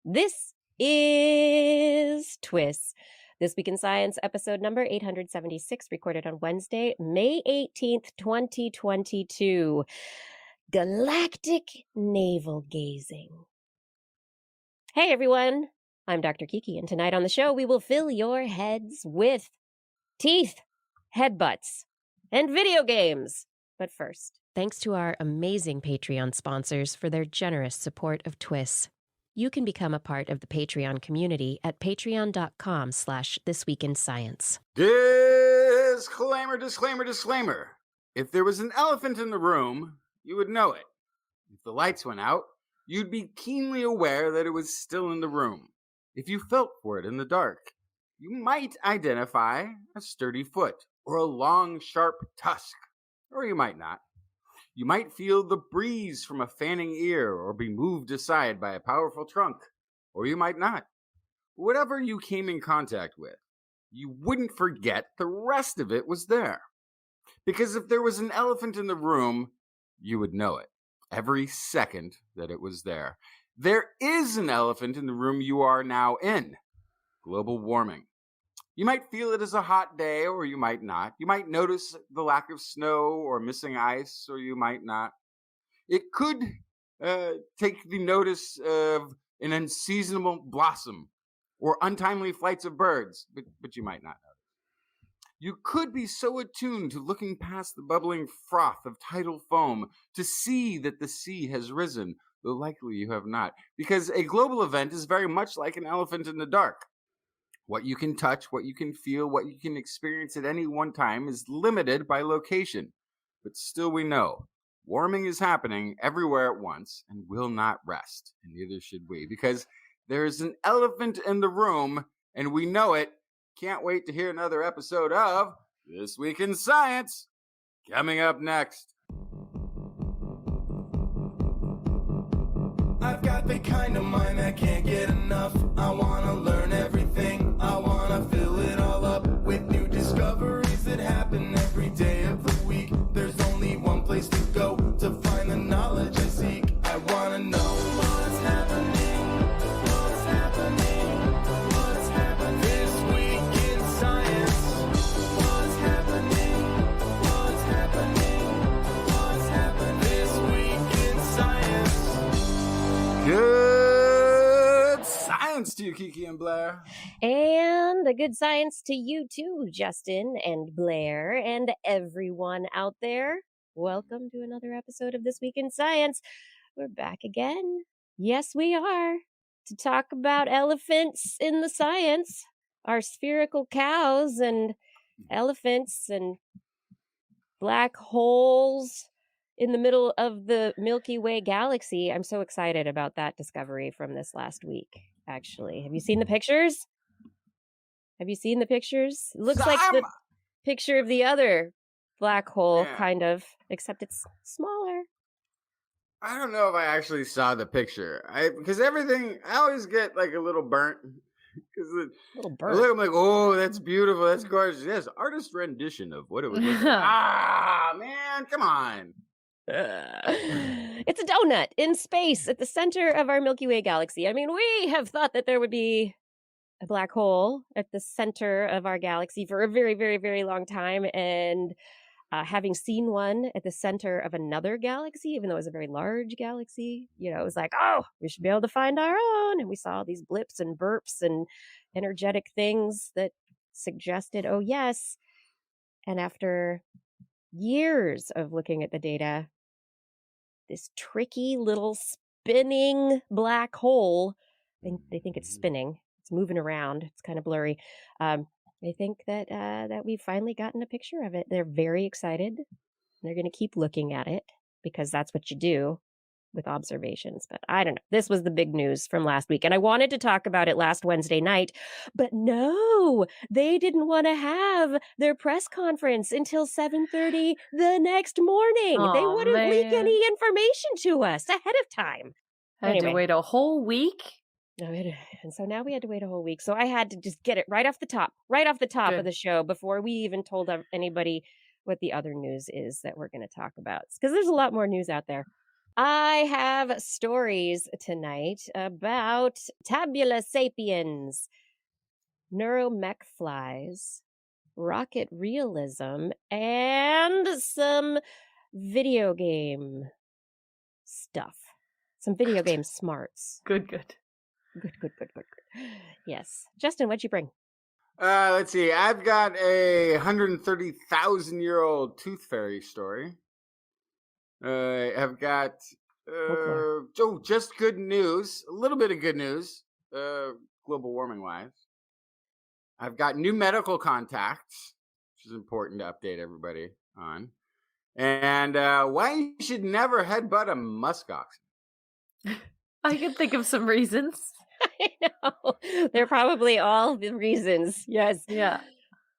This is TWIS. This Week in Science, episode number 876, recorded on Wednesday, May 18th, 2022. Galactic navel gazing. Hey everyone, I'm Dr. Kiki, and tonight on the show we will fill your heads with teeth, headbutts, and video games. But first, thanks to our amazing Patreon sponsors for their generous support of TWIS. You can become a part of the Patreon community at patreon.com/thisweekinscience. Disclaimer, disclaimer, disclaimer. If there was an elephant in the room, you would know it. If the lights went out, you'd be keenly aware that it was still in the room. If you felt for it in the dark, you might identify a sturdy foot or a long, sharp tusk, or you might not. You might feel the breeze from a fanning ear or be moved aside by a powerful trunk, or you might not. Whatever you came in contact with, you wouldn't forget the rest of it was there. Because if there was an elephant in the room, you would know it every second that it was there. There is an elephant in the room you are now in. Global warming. You might feel it as a hot day, or you might not. You might notice the lack of snow or missing ice, or you might not. It could take the notice of an unseasonable blossom or untimely flights of birds, but you might not notice. You could be so attuned to looking past the bubbling froth of tidal foam to see that the sea has risen, though likely you have not, because a global event is very much like an elephant in the dark. What you can touch, what you can feel, what you can experience at any one time is limited by location. But still we know, warming is happening everywhere at once and will not rest, and neither should we, because there is an elephant in the room, and we know it. Can't wait to hear another episode of This Week in Science, coming up next. I've got the kind of mind that can't get enough. I want to learn everything. I want to fill it all up with new discoveries that happen every day of the week. There's only one place to go to find the knowledge I seek. I want to know what's happening. What's happening? What's happening this week in science? What's happening? What's happening? What's happening this week in science? Good science to you, Kiki and Blair. And a good science to you too, Justin and Blair and everyone out there. Welcome to another episode of This Week in Science. We're back again. Yes, we are. To talk about elephants in the science. Our spherical cows and elephants and black holes in the middle of the Milky Way galaxy. I'm so excited about that discovery from this last week, actually. Have you seen the pictures? It looks like the picture of the other black hole, kind of, except it's smaller. I don't know if I actually saw the picture. Because everything, I always get like a little burnt. I'm like, oh, that's beautiful. That's gorgeous. Yes, artist rendition of what it would look like. Man, come on. It's a donut in space at the center of our Milky Way galaxy. I mean, we have thought that there would be a black hole at the center of our galaxy for a very, very, very long time. And having seen one at the center of another galaxy, even though it was a very large galaxy, it was like, oh, we should be able to find our own. And we saw these blips and burps and energetic things that suggested, oh, yes. And after years of looking at the data, this tricky little spinning black hole, they think it's spinning, it's moving around, it's kind of blurry. They think that we've finally gotten a picture of it. They're very excited. They're going to keep looking at it because that's what you do with observations. But I don't know. This was the big news from last week. And I wanted to talk about it last Wednesday night. But no, they didn't want to have their press conference until 7:30 the next morning. They wouldn't leak any information to us ahead of time. Had to wait a whole week? And so now we had to wait a whole week. So I had to just get it right off the top of the show before we even told anybody what the other news is that we're going to talk about. Because there's a lot more news out there. I have stories tonight about Tabula Sapiens, NeuroMechFlies, rocket realism, and some video game stuff. Some video game smarts. Good. Good. Yes. Justin, what'd you bring? Let's see. I've got a 130,000-year-old tooth fairy story. I've got just good news. A little bit of good news, global warming wise. I've got new medical contacts, which is important to update everybody on. And why you should never headbutt a muskoxen. I can think of some reasons. I know. They're probably all the reasons. Yes. Yeah.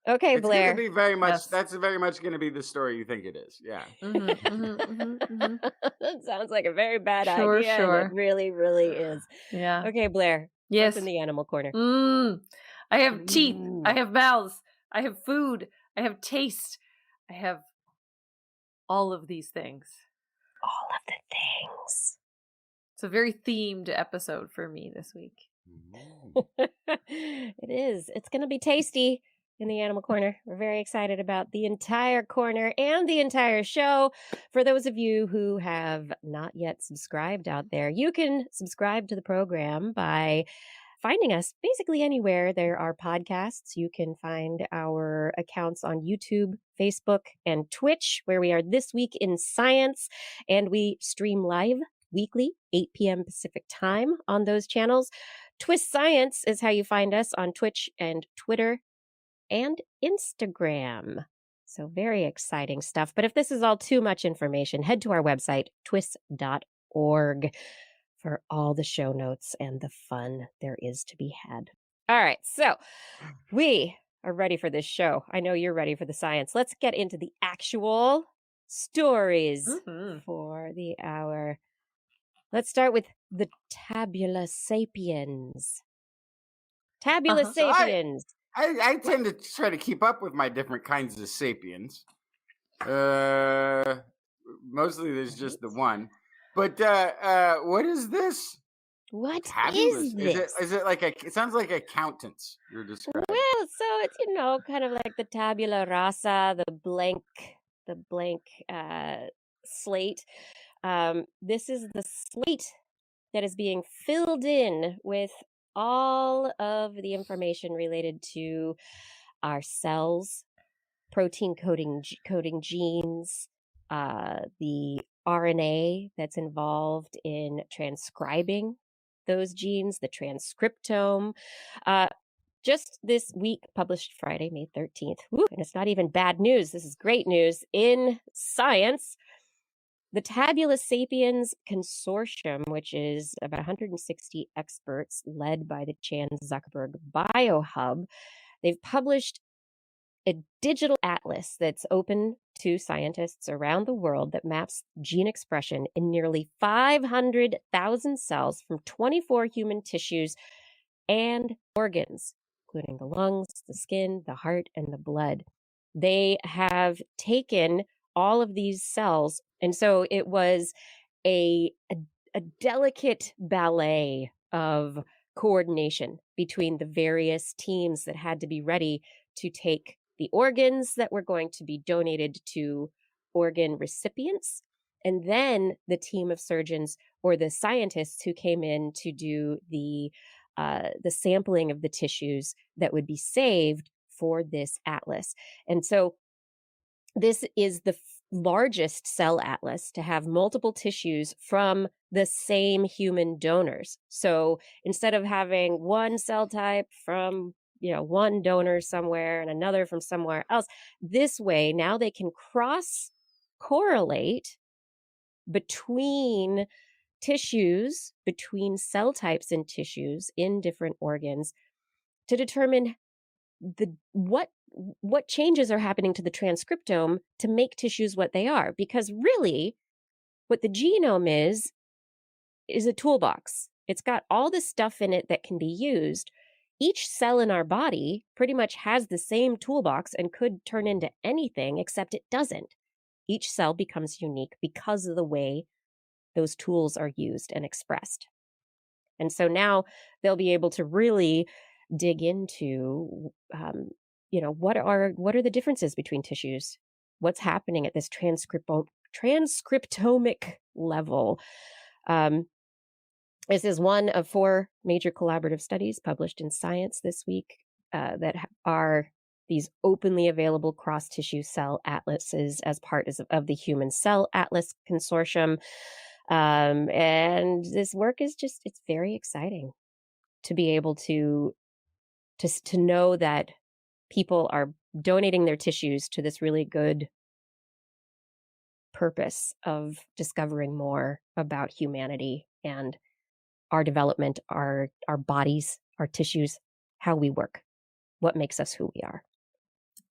Okay, It's Blair. going to be very much, Yes. that's very much going to be the story you think it is. Yeah. That sounds like a very bad Sure, idea. sure. And it really, really is. Yeah. Okay, Blair. Yes. What's in the animal corner? I have teeth. Ooh. I have mouths. I have food. I have taste. I have all of these things. All of the things. It's a very themed episode for me this week. It is. It's going to be tasty in the animal corner. We're very excited about the entire corner and the entire show. For those of you who have not yet subscribed out there, you can subscribe to the program by finding us basically anywhere there are podcasts. You can find our accounts on YouTube, Facebook, and Twitch, where we are This Week in Science, and we stream live weekly, 8 p.m. Pacific time on those channels. TWIS Science is how you find us on Twitch and Twitter and Instagram. So very exciting stuff. But if this is all too much information, head to our website, twis.org, for all the show notes and the fun there is to be had. All right, so we are ready for this show. I know you're ready for the science. Let's get into the actual stories for the hour. Let's start with the Tabula Sapiens. Tabula Sapiens. I tend to try to keep up with my different kinds of sapiens. Mostly there's just the one. But what is this? What Tabulous. is this? Is it like it sounds like accountants you're describing. Well, so it's, kind of like the tabula rasa, the blank slate. This is the slate that is being filled in with all of the information related to our cells, protein coding genes, the RNA that's involved in transcribing those genes, the transcriptome. Just this week, published Friday, May 13th. Woo, and it's not even bad news. This is great news in science. The Tabula Sapiens Consortium, which is about 160 experts led by the Chan Zuckerberg BioHub, they've published a digital atlas that's open to scientists around the world that maps gene expression in nearly 500,000 cells from 24 human tissues and organs, including the lungs, the skin, the heart, and the blood. They have taken all of these cells, and so it was a delicate ballet of coordination between the various teams that had to be ready to take the organs that were going to be donated to organ recipients, and then the team of surgeons or the scientists who came in to do the sampling of the tissues that would be saved for this atlas. And so this is the largest cell atlas to have multiple tissues from the same human donors. So instead of having one cell type from one donor somewhere and another from somewhere else, this way now they can cross-correlate between tissues, between cell types and tissues in different organs to determine what changes are happening to the transcriptome to make tissues what they are. Because really, what the genome is a toolbox. It's got all the stuff in it that can be used. Each cell in our body pretty much has the same toolbox and could turn into anything, except it doesn't. Each cell becomes unique because of the way those tools are used and expressed. And so now they'll be able to really dig into, what are the differences between tissues? What's happening at this transcriptomic level? This is one of 4 major collaborative studies published in Science this week that are these openly available cross-tissue cell atlases as part of the Human Cell Atlas Consortium. And this work is it's very exciting to be able to know that people are donating their tissues to this really good purpose of discovering more about humanity and our development, our bodies, our tissues, how we work, what makes us who we are.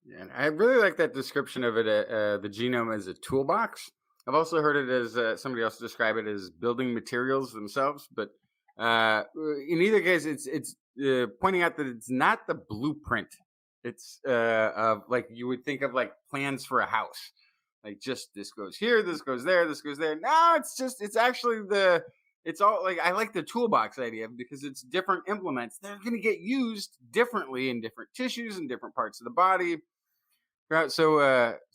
Yeah, and I really like that description of it, the genome as a toolbox. I've also heard it as somebody else describe it as building materials themselves. But in either case, it's pointing out that it's not the blueprint. It's of like you would think of like plans for a house, like just this goes here, this goes there, this goes there. No, it's actually it's all like I like the toolbox idea because it's different implements. They're going to get used differently in different tissues and different parts of the body. Right. So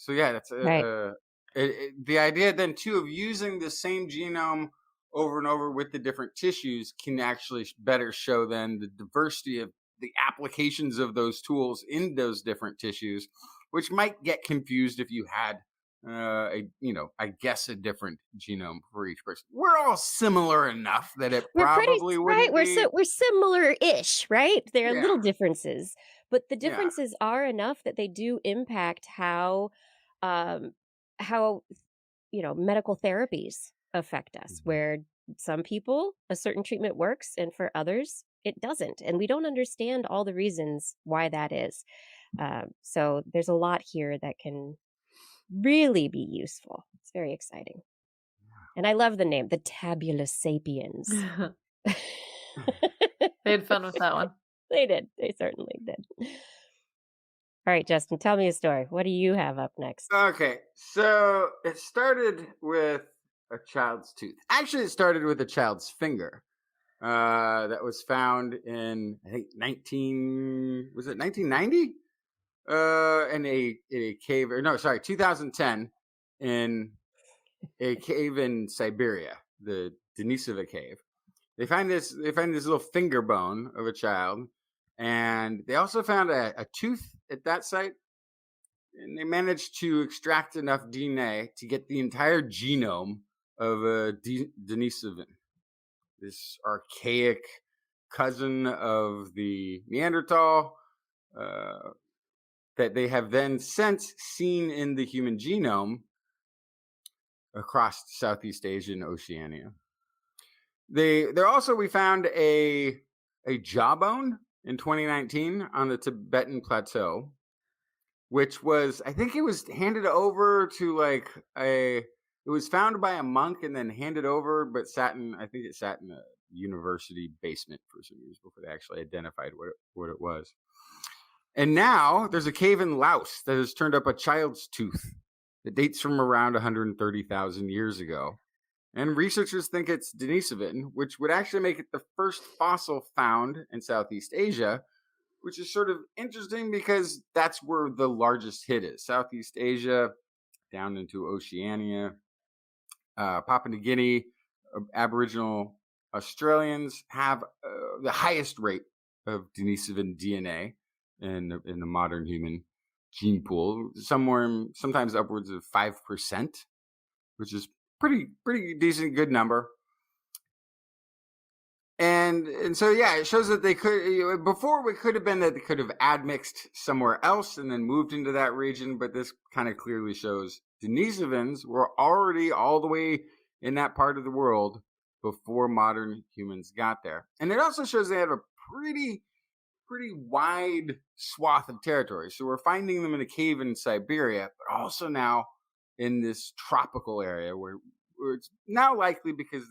yeah, that's Right. the idea then too of using the same genome over and over with the different tissues can actually better show then the diversity of the applications of those tools in those different tissues, which might get confused if you had I guess a different genome for each person. We're all similar enough that it We're pretty probably right. wouldn't be. We're similar-ish, right? There are Yeah, little differences, but the yeah. differences are enough that they do impact um, how medical therapies affect us. Mhm. Where some people a certain treatment works, and for others it doesn't, and we don't understand all the reasons why that is. So there's a lot here that can really be useful. It's very exciting, and I love the name, the Tabula Sapiens. They had fun with that one. They did. They certainly did. All right, Justin, tell me a story. What do you have up next? Okay, so it started with a child's tooth. Actually, it started with a child's finger that was found in I think 1990 in a cave, or no, sorry, 2010 in a cave in Siberia, the Denisova cave. They find this little finger bone of a child, and they also found a tooth at that site. And they managed to extract enough DNA to get the entire genome of Denisovan, this archaic cousin of the Neanderthal, that they have then since seen in the human genome across Southeast Asia and Oceania. We found a jawbone in 2019 on the Tibetan plateau, which was, I think it was handed over to it was found by a monk and then handed over, but I think it sat in a university basement for some years before they actually identified what it was. And now there's a cave in Laos that has turned up a child's tooth that dates from around 130,000 years ago. And researchers think it's Denisovan, which would actually make it the first fossil found in Southeast Asia, which is sort of interesting because that's where the largest hit is. Southeast Asia, down into Oceania, Papua New Guinea, Aboriginal Australians have the highest rate of Denisovan DNA in the modern human gene pool, sometimes upwards of 5%, which is pretty decent, good number. And so yeah, it shows that they could before it could have been that they could have admixed somewhere else and then moved into that region, but this kind of clearly shows Denisovans were already all the way in that part of the world before modern humans got there. And it also shows they have a pretty wide swath of territory. So we're finding them in a cave in Siberia, but also now in this tropical area where it's now likely because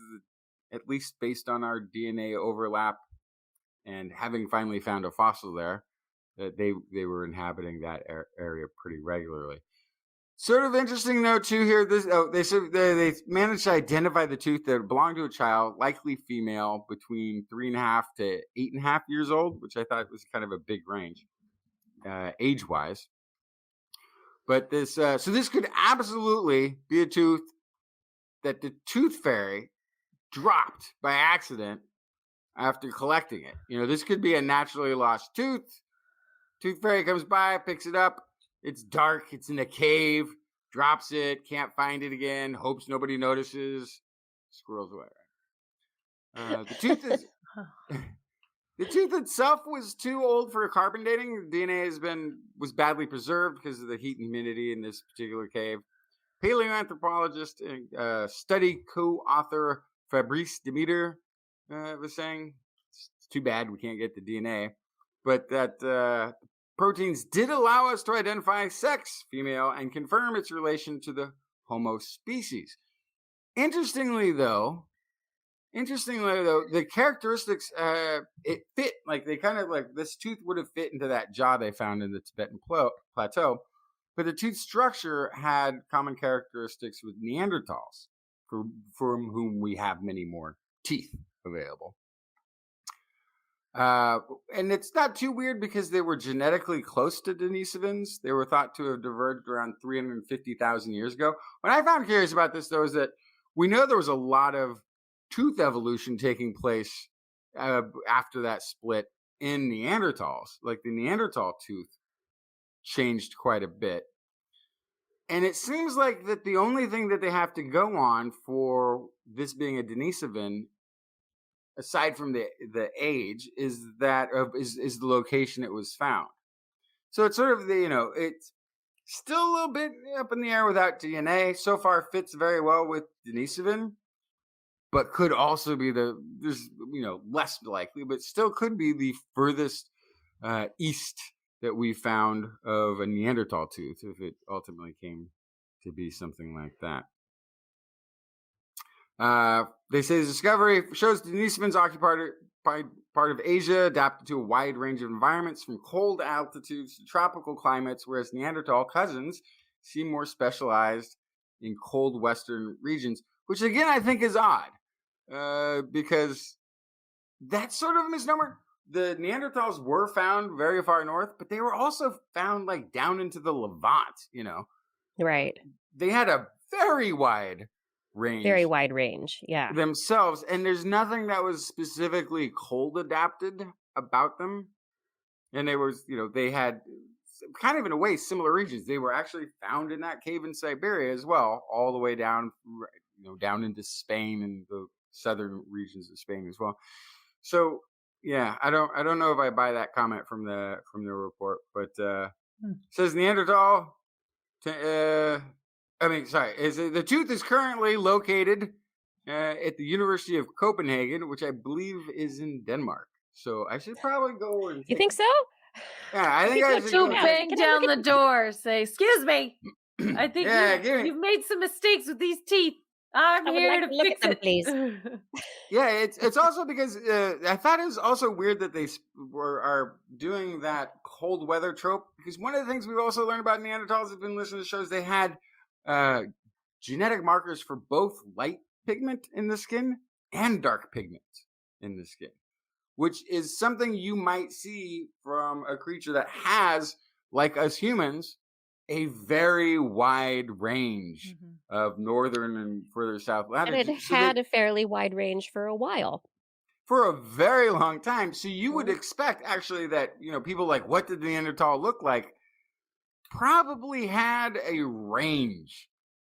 at least based on our DNA overlap and having finally found a fossil there, that they were inhabiting that area pretty regularly. Sort of interesting though too here. They managed to identify the tooth that belonged to a child, likely female, between 3.5 to 8.5 years old, which I thought was kind of a big range, age wise. But this could absolutely be a tooth that the tooth fairy dropped by accident after collecting it. This could be a naturally lost tooth. Tooth fairy comes by, picks it up. It's dark. It's in a cave. Drops it. Can't find it again. Hopes nobody notices. Squirrels away. The tooth is the tooth itself was too old for carbon dating. The DNA was badly preserved because of the heat and humidity in this particular cave. Paleoanthropologist and study co-author Fabrice Demeter was saying it's too bad we can't get the DNA, but that proteins did allow us to identify sex, female, and confirm its relation to the Homo species. Interestingly though, the characteristics it fit, like they kind of like this tooth would have fit into that jaw they found in the Tibetan plateau, but the tooth structure had common characteristics with Neanderthals, from whom we have many more teeth available. And it's not too weird because they were genetically close to Denisovans. They were thought to have diverged around 350,000 years ago. What I found curious about this, though, is that we know there was a lot of tooth evolution taking place after that split in Neanderthals. Like the Neanderthal tooth changed quite a bit. And it seems like that the only thing that they have to go on for this being a Denisovan, aside from the age, is the location it was found. So it's sort of it's still a little bit up in the air without DNA. So far, fits very well with Denisovan, but could also be less likely, but still could be the furthest east that we found of a Neanderthal tooth, if it ultimately came to be something like that. They say the discovery shows Denisovans occupied part of Asia, adapted to a wide range of environments from cold altitudes to tropical climates, whereas Neanderthal cousins seem more specialized in cold western regions, which again I think is odd, because that's sort of a misnomer. The Neanderthals were found very far north, but they were also found like down into the Levant, Right. They had a very wide range yeah, themselves, and there's nothing that was specifically cold adapted about them. And they had kind of in a way similar regions. They were actually found in that cave in Siberia as well, all the way down down into Spain and the southern regions of Spain as well. So yeah, I don't know if I buy that comment from the report, but says Neanderthal. The tooth is currently located at the University of Copenhagen, which I believe is in Denmark. So I should probably go and. You think so? Yeah, I think I should go. Bang down the door. Say, "Excuse me. I think you've made some mistakes with these teeth. I'm here to fix it, please." Yeah, it's also because I thought it was also weird that they are doing that cold weather trope, because one of the things we've also learned about Neanderthals have been listening to shows they had genetic markers for both light pigment in the skin and dark pigment in the skin, which is something you might see from a creature that has, like us humans, a very wide range of northern and further south latitudes. And it had a fairly wide range for a while. For a very long time. So you would expect actually that, people like, what did the Neanderthal look like? Probably had a range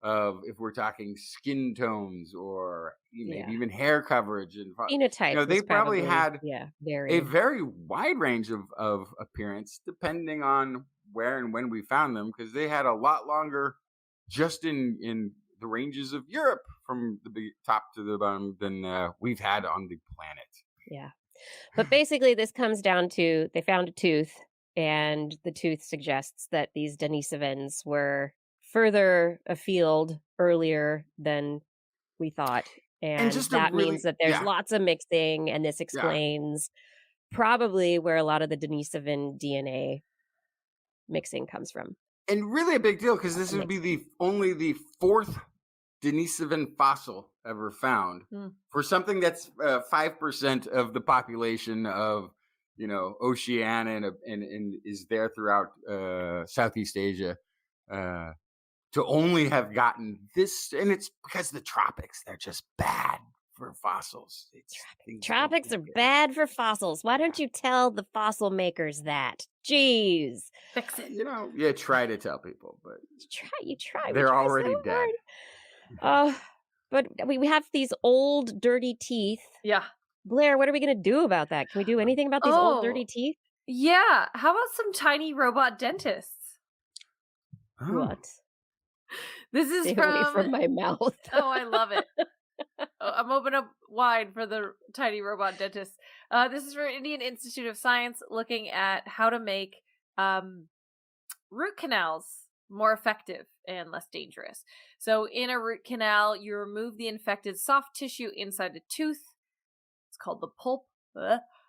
of, if we're talking skin tones or maybe even hair coverage and phenotype. They probably had a very wide range of appearance depending on where and when we found them, because they had a lot longer just in the ranges of Europe from the top to the bottom than we've had on the planet. Yeah. But basically this comes down to they found a tooth, and the tooth suggests that these Denisovans were further afield earlier than we thought. And that means that there's lots of mixing, and this explains probably where a lot of the Denisovan DNA mixing comes from. And really a big deal because this would be only the 4th Denisovan fossil ever found for something that's 5% of the population of, Oceania and is there throughout Southeast Asia. To only have gotten this, and it's because the tropics, they're just bad for fossils. Tropics are bad for fossils. Why don't you tell the fossil makers that? Jeez. Fix it. You try to tell people, but you try. They're already dead. But we have these old, dirty teeth. Yeah. Blair, what are we going to do about that? Can we do anything about these old, dirty teeth? Yeah. How about some tiny robot dentists? What? This is Stay away from my mouth. Oh, I love it. I'm open up wide for the tiny robot dentist. This is from Indian Institute of Science, looking at how to make root canals more effective and less dangerous. So in a root canal, you remove the infected soft tissue inside the tooth. It's called the pulp.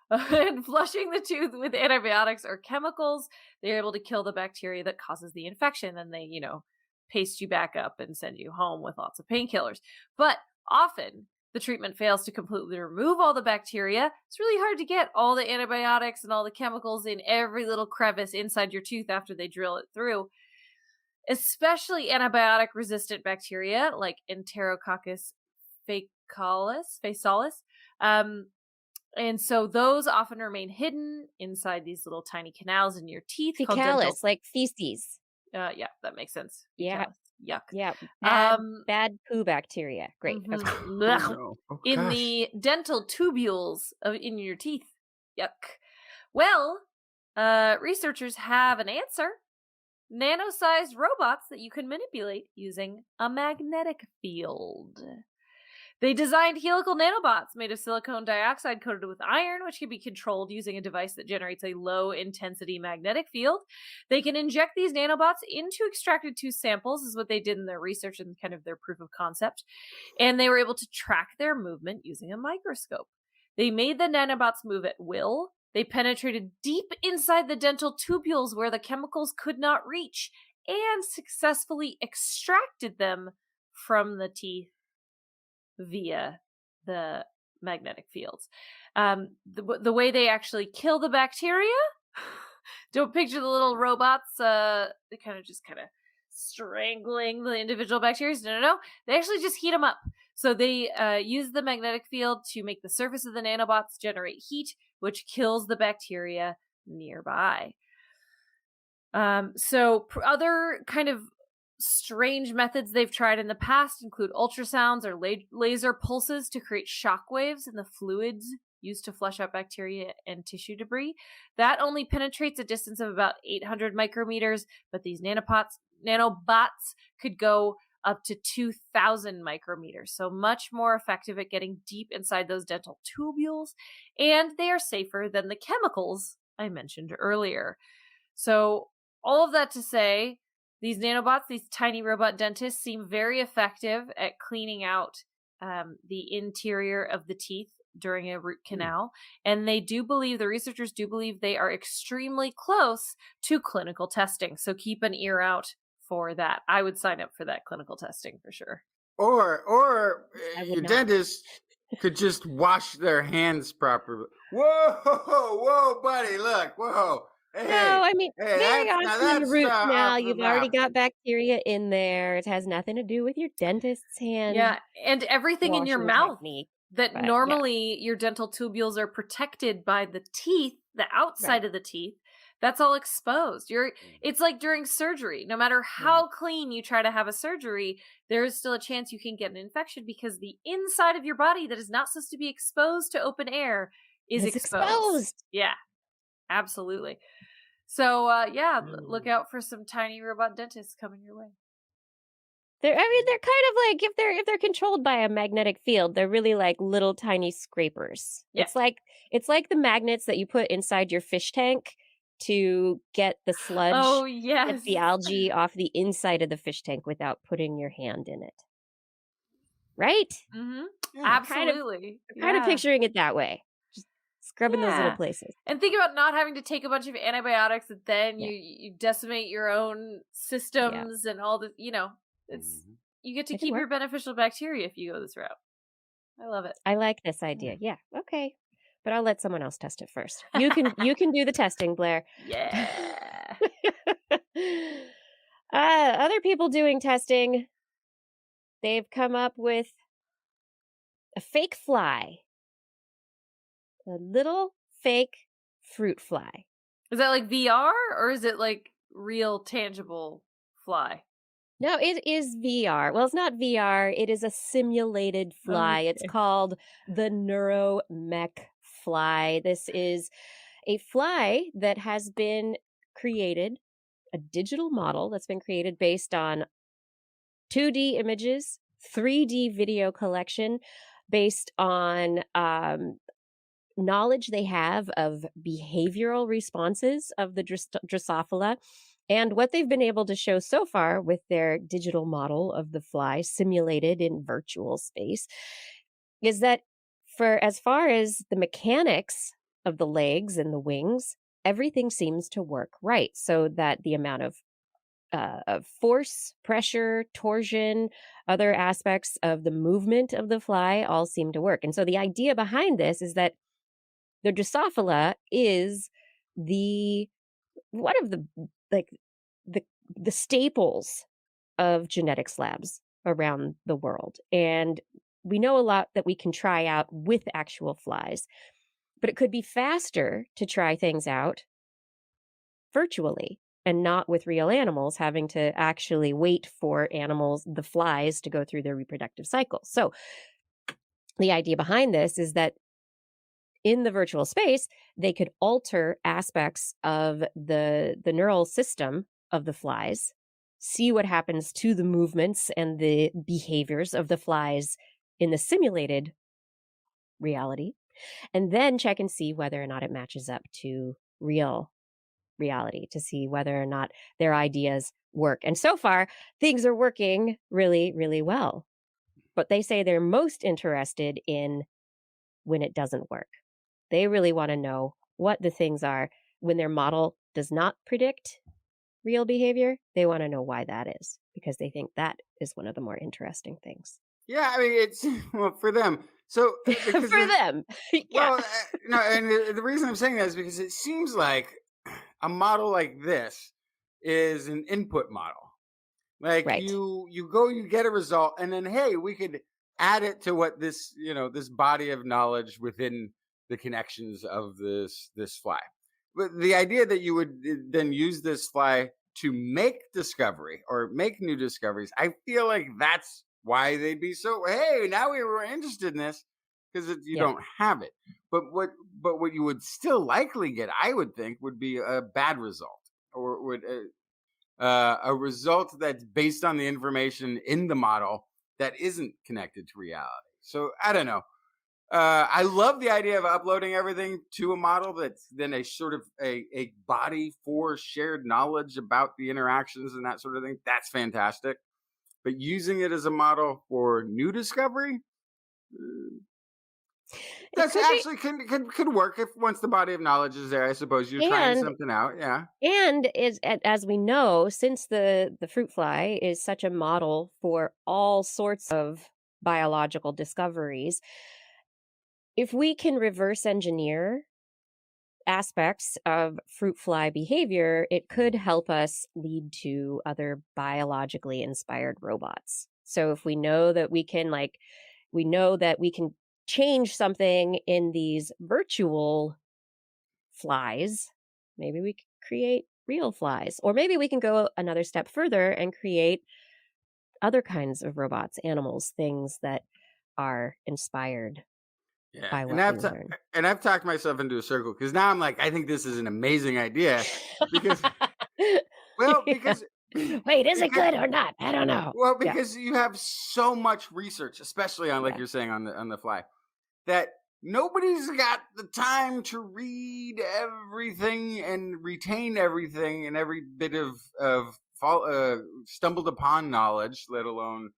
And flushing the tooth with antibiotics or chemicals, they're able to kill the bacteria that causes the infection. And they, paste you back up and send you home with lots of painkillers. But often the treatment fails to completely remove all the bacteria. It's really hard to get all the antibiotics and all the chemicals in every little crevice inside your tooth after they drill it through. Especially antibiotic resistant bacteria like Enterococcus faecalis. And so those often remain hidden inside these little tiny canals in your teeth. Faecalis, like feces. Yeah, that makes sense. Yeah. Yuck. Yeah. Bad poo bacteria. Great. Mm-hmm. Okay. In the dental tubules in your teeth. Yuck. Well, researchers have an answer. Nano-sized robots that you can manipulate using a magnetic field. They designed helical nanobots made of silicon dioxide coated with iron, which can be controlled using a device that generates a low-intensity magnetic field. They can inject these nanobots into extracted tooth samples, is what they did in their research and kind of their proof of concept. And they were able to track their movement using a microscope. They made the nanobots move at will. They penetrated deep inside the dental tubules where the chemicals could not reach and successfully extracted them from the teeth via the magnetic fields. The way they actually kill the bacteria, don't picture the little robots, they kind of strangling the individual bacteria. No. They actually just heat them up. So they use the magnetic field to make the surface of the nanobots generate heat, which kills the bacteria nearby. So other kind of strange methods they've tried in the past include ultrasounds or laser pulses to create shock waves in the fluids used to flush out bacteria and tissue debris. That only penetrates a distance of about 800 micrometers, but these nanobots could go up to 2,000 micrometers, so much more effective at getting deep inside those dental tubules, and they are safer than the chemicals I mentioned earlier. So all of that to say, these nanobots, these tiny robot dentists, seem very effective at cleaning out the interior of the teeth during a root canal. And the researchers do believe they are extremely close to clinical testing. So keep an ear out for that. I would sign up for that clinical testing for sure. Or your dentist could just wash their hands properly. Whoa, buddy, look, whoa. Hey, no, I mean, very often in the root canal, you've already got bacteria in there. It has nothing to do with your dentist's hand. Yeah, and everything in your mouth that normally your dental tubules are protected by the teeth, the outside of the teeth, that's all exposed. It's like during surgery. No matter how clean you try to have a surgery, there is still a chance you can get an infection because the inside of your body that is not supposed to be exposed to open air is exposed. Yeah. Absolutely. So, look out for some tiny robot dentists coming your way. They're kind of like if they're controlled by a magnetic field, they're really like little tiny scrapers. Yeah. It's like the magnets that you put inside your fish tank to get the sludge, get the algae off the inside of the fish tank without putting your hand in it. Right? Mm-hmm. Yeah. Absolutely. Kind of picturing it that way. scrubbing those little Yeah. places. And think about not having to take a bunch of antibiotics that then Yeah. you decimate your own systems and all this, it's you get to It can keep your work. beneficial bacteria if you go this route. I love it. I like this idea. Yeah. Okay. But I'll let someone else test it first. You can do the testing, Blair. Yeah. Other people doing testing, they've come up with a fake fly. A little fake fruit fly. Is that like VR or is it like real tangible fly? No, it is VR. Well, it's not VR. It is a simulated fly. It's Okay. called the NeuroMechFly. This is a fly that has been created, a digital model that's been created based on 2D images, 3D video collection, based on knowledge they have of behavioral responses of the Drosophila. And what they've been able to show so far with their digital model of the fly simulated in virtual space is that for as far as the mechanics of the legs and the wings, everything seems to work right. So that the amount of force, pressure, torsion, other aspects of the movement of the fly all seem to work. And so the idea behind this is that the Drosophila is one of the the staples of genetics labs around the world. And we know a lot that we can try out with actual flies, but it could be faster to try things out virtually and not with real animals having to actually wait for the flies to go through their reproductive cycle. So the idea behind this is that in the virtual space, they could alter aspects of the neural system of the flies, see what happens to the movements and the behaviors of the flies in the simulated reality, and then check and see whether or not it matches up to real reality, to see whether or not their ideas work. And so far, things are working really, really well. But they say they're most interested in when it doesn't work. They really want to know what the things are when their model does not predict real behavior. They want to know why that is, because they think that is one of the more interesting things. Yeah, I mean, it's for them. So For them. Well, no, and the reason I'm saying that is because it seems like a model like this is an input model. Like Right. you go, you get a result, and then hey, we could add it to what this this body of knowledge within the connections of this fly. But the idea that you would then use this fly to make discovery or make new discoveries, I feel like that's why they'd be so, hey, now we were interested in this, because you don't have it. But what you would still likely get, I would think, would be a bad result, or would a result that's based on the information in the model that isn't connected to reality. So I don't know. I love the idea of uploading everything to a model that's then a sort of a body for shared knowledge about the interactions and that sort of thing. That's fantastic. But using it as a model for new discovery, that's actually could work if once the body of knowledge is there. I suppose you're trying something out, yeah. And as we know, since the fruit fly is such a model for all sorts of biological discoveries, if we can reverse engineer aspects of fruit fly behavior, it could help us lead to other biologically inspired robots. So if we know that we can change something in these virtual flies, maybe we could create real flies. Or maybe we can go another step further and create other kinds of robots, animals, things that are inspired. Yeah, and I've talked myself into a circle because now I'm like, I think this is an amazing idea because, wait, is it good or not? I don't know. Well, because you have so much research, especially on like you're saying on the fly, that nobody's got the time to read everything and retain everything and every bit of stumbled upon knowledge, let alone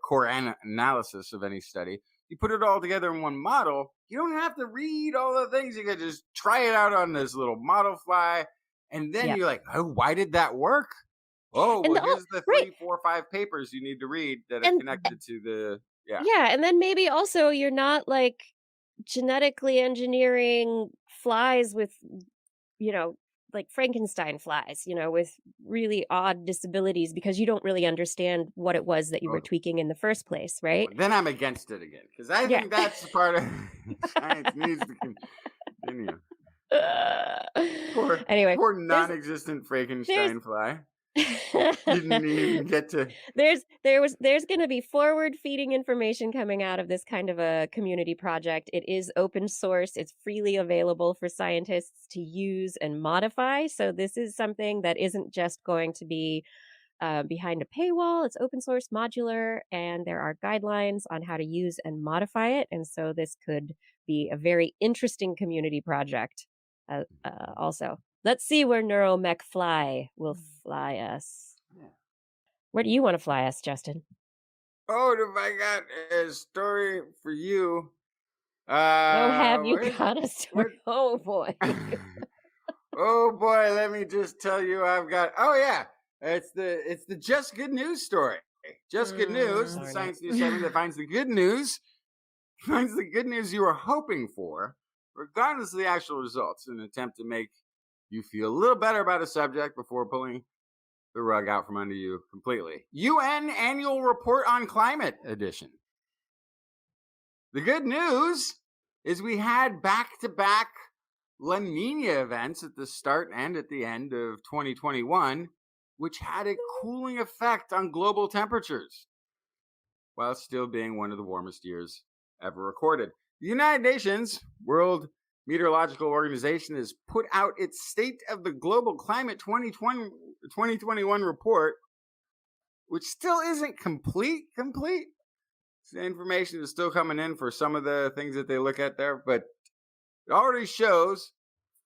core analysis of any study. you put it all together in one model, you don't have to read all the things. You can just try it out on this little model fly. And then Yep. you're like, oh, why did that work? Oh, And well, the here's the right. 3, 4, 5 papers you need to read that are And connected to the, yeah. yeah, and then maybe also you're not like genetically engineering flies with, you know, like Frankenstein flies, with really odd disabilities because you don't really understand what it was that you were Totally. tweaking in the first place, right? Well, then I'm against it again because I Yeah. think that's the part of science needs to continue. Anyway, Poor non-existent Frankenstein fly. Didn't even get to. there's going to be forward feeding information coming out of this kind of a community project. It is open source. It's freely available for scientists to use and modify. So this is something that isn't just going to be behind a paywall. It's open source, modular, and there are guidelines on how to use and modify it. And so this could be a very interesting community project. Also, let's see where NeuroMechFly will fly us. Yeah. Where do you want to fly us, Justin? Oh, have I got a story for you? Have you where- got a story? Oh boy. Oh boy, let me just tell you, I've got. Oh yeah, it's the Just Good News story. Just Good News, the Darn science it. news segment that finds the good news you were hoping for, regardless of the actual results, in an attempt to make you feel a little better about a subject before pulling the rug out from under you completely. UN Annual Report on Climate Edition. The good news is we had back-to-back La Nina events at the start and at the end of 2021, which had a cooling effect on global temperatures, while still being one of the warmest years ever recorded. The United Nations World Meteorological Organization has put out its State of the Global Climate 2021 report, which still isn't complete. The information is still coming in for some of the things that they look at there, but it already shows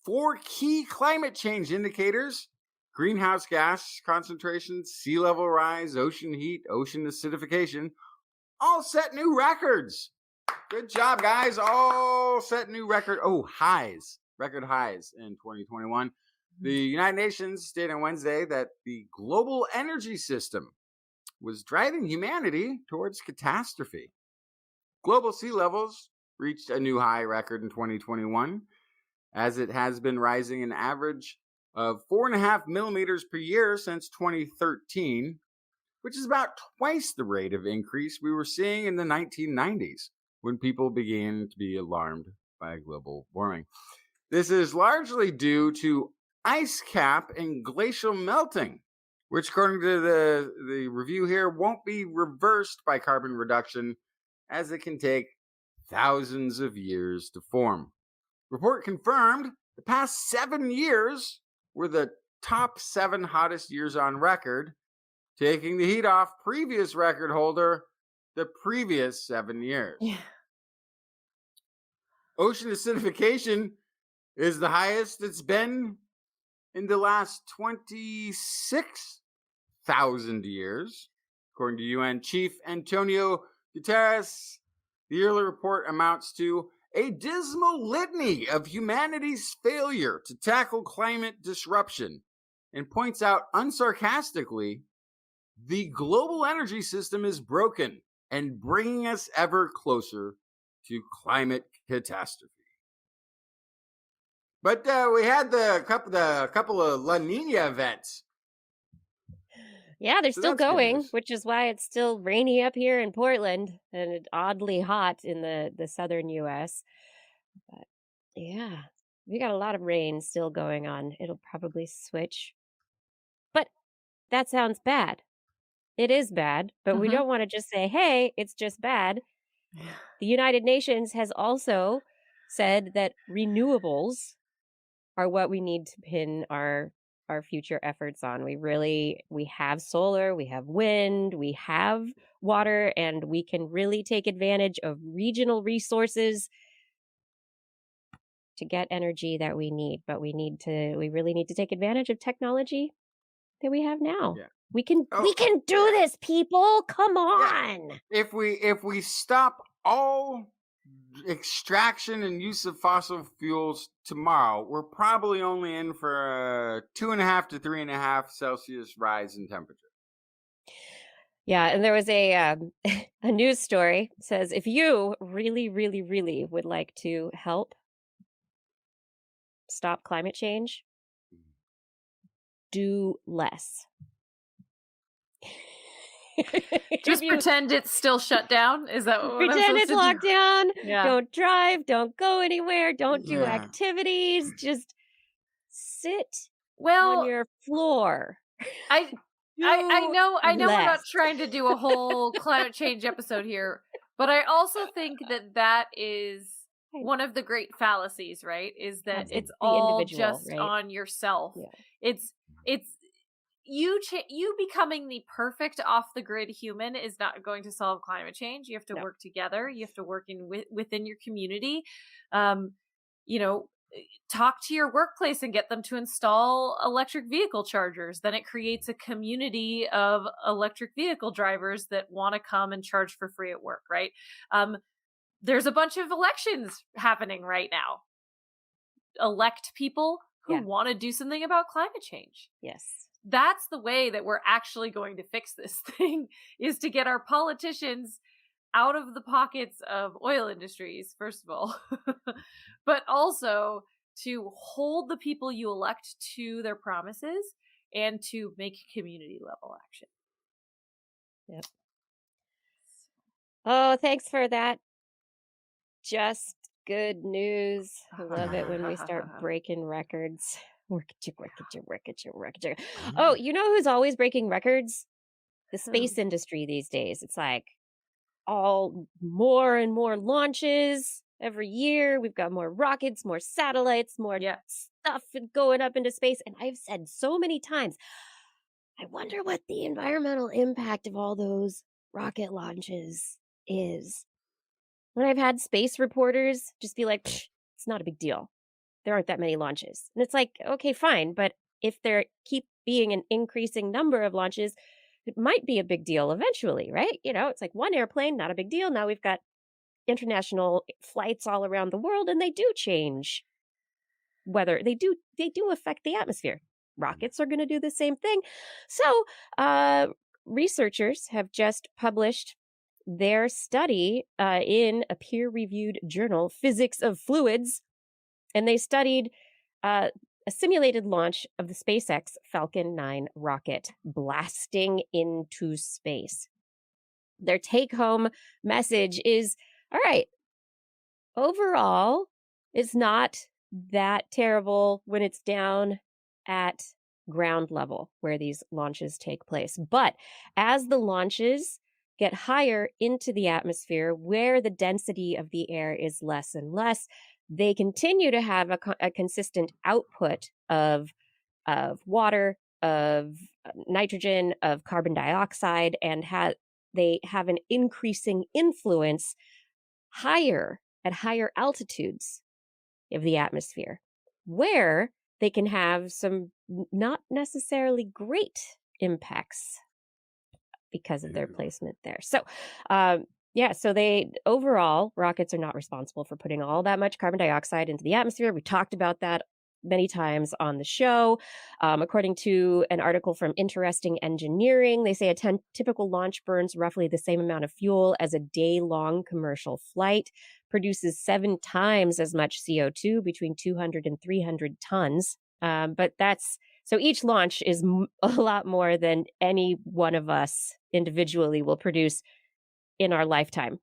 4 key climate change indicators: greenhouse gas concentrations, sea level rise, ocean heat, ocean acidification, all set new records. Good job, guys. All set new record highs in 2021. The United Nations stated on Wednesday that the global energy system was driving humanity towards catastrophe. Global sea levels reached a new high record in 2021, as it has been rising an average of 4.5 millimeters per year since 2013, which is about twice the rate of increase we were seeing in the 1990s, when people began to be alarmed by global warming. This is largely due to ice cap and glacial melting, which, according to the review here, won't be reversed by carbon reduction, as it can take thousands of years to form. Report confirmed the past 7 years were the top 7 hottest years on record, taking the heat off previous record holder the previous 7 years. Yeah. Ocean acidification is the highest it's been in the last 26,000 years. According to UN Chief Antonio Guterres, the yearly report amounts to a dismal litany of humanity's failure to tackle climate disruption, and points out unsarcastically, the global energy system is broken and bringing us ever closer to climate catastrophe. But we had the couple of La Nina events. Yeah, they're So still that's good going, news. which is why it's still rainy up here in Portland and oddly hot in the southern US. But yeah, we got a lot of rain still going on. It'll probably switch. But that sounds bad. It is bad, but we Mhm. don't want to just say, hey, it's just bad. The United Nations has also said that renewables are what we need to pin our future efforts on. We have solar, we have wind, we have water, and we can really take advantage of regional resources to get energy that we need. But we really need to take advantage of technology that we have now. Yeah. We can Oh, do this, people. Come on. If we stop all extraction and use of fossil fuels tomorrow, we're probably only in for a 2.5 to 3.5 Celsius rise in temperature. Yeah, and there was a a news story says if you really, really, really would like to help stop climate change, do less. Just pretend it's still shut down. Is that what Pretend it's locked down. Yeah. Don't drive. Don't go anywhere. Don't do activities. Just sit on your floor. I know we're not less. trying to do a whole climate change episode here, but I also think that is one of the great fallacies, right? Is that it's all just right? on yourself. Yeah. It's you becoming the perfect off the grid human is not going to solve climate change. You have to work together. You have to work within your community. Talk to your workplace and get them to install electric vehicle chargers. Then it creates a community of electric vehicle drivers that want to come and charge for free at work, right? There's a bunch of elections happening right now. Elect people who want to do something about climate change. Yes. That's the way that we're actually going to fix this thing, is to get our politicians out of the pockets of oil industries, first of all, but also to hold the people you elect to their promises and to make community level action. Yep. Oh, thanks for that. Just good news. I love it when we start breaking records. Work it. Oh, you know who's always breaking records? The space industry these days. It's like all more and more launches every year. We've got more rockets, more satellites, more stuff going up into space. And I've said so many times, I wonder what the environmental impact of all those rocket launches is. When I've had space reporters just be like, it's not a big deal. There aren't that many launches. And it's like, okay, fine. But if there keep being an increasing number of launches, it might be a big deal eventually, right? It's like one airplane, not a big deal. Now we've got international flights all around the world, and they do change weather. They do affect the atmosphere. Rockets are going to do the same thing. So researchers have just published their study in a peer-reviewed journal, Physics of Fluids, and they studied a simulated launch of the SpaceX Falcon 9 rocket blasting into space. Their take-home message is, all right, overall, it's not that terrible when it's down at ground level where these launches take place. But as the launches get higher into the atmosphere, where the density of the air is less and less, they continue to have a consistent output of water, of nitrogen, of carbon dioxide, and they have an increasing influence at higher altitudes of the atmosphere, where they can have some not necessarily great impacts because of their placement there. So, so overall, rockets are not responsible for putting all that much carbon dioxide into the atmosphere. We talked about that many times on the show. According to an article from Interesting Engineering, they say a typical launch burns roughly the same amount of fuel as a day-long commercial flight, produces 7 times as much CO2, between 200 and 300 tons. But so each launch is a lot more than any one of us individually will produce in our lifetime.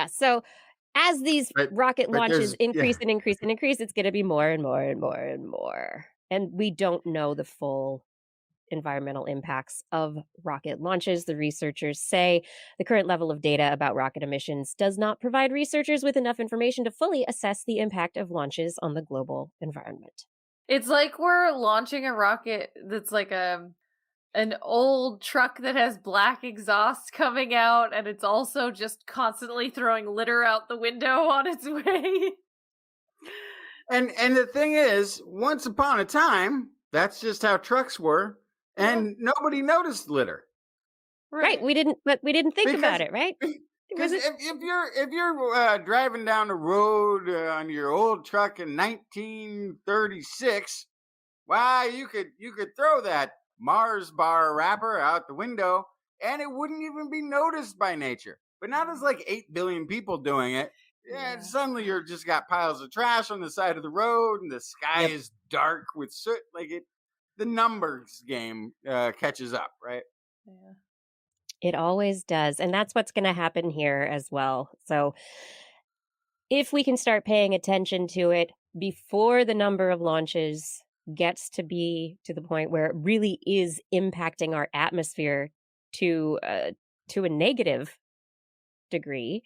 So as these rocket launches increase and increase and increase, it's going to be more and more and more and more. And we don't know the full environmental impacts of rocket launches. The researchers say the current level of data about rocket emissions does not provide researchers with enough information to fully assess the impact of launches on the global environment. It's like we're launching a rocket that's like an old truck that has black exhaust coming out, and it's also just constantly throwing litter out the window on its way. And the thing is, once upon a time, that's just how trucks were, and nobody noticed litter. Right. We didn't think about Because it, right? because Was it? if you're driving down the road on your old truck in 1936, why you could throw that Mars bar wrapper out the window and it wouldn't even be noticed by nature. But now there's like 8 billion people doing it. Yeah, Yeah. suddenly you're just got piles of trash on the side of the road and the sky Yep. is dark with soot. Like the numbers game catches up, right? Yeah. It always does. And that's what's going to happen here as well. So if we can start paying attention to it before the number of launches gets to be to the point where it really is impacting our atmosphere to a negative degree,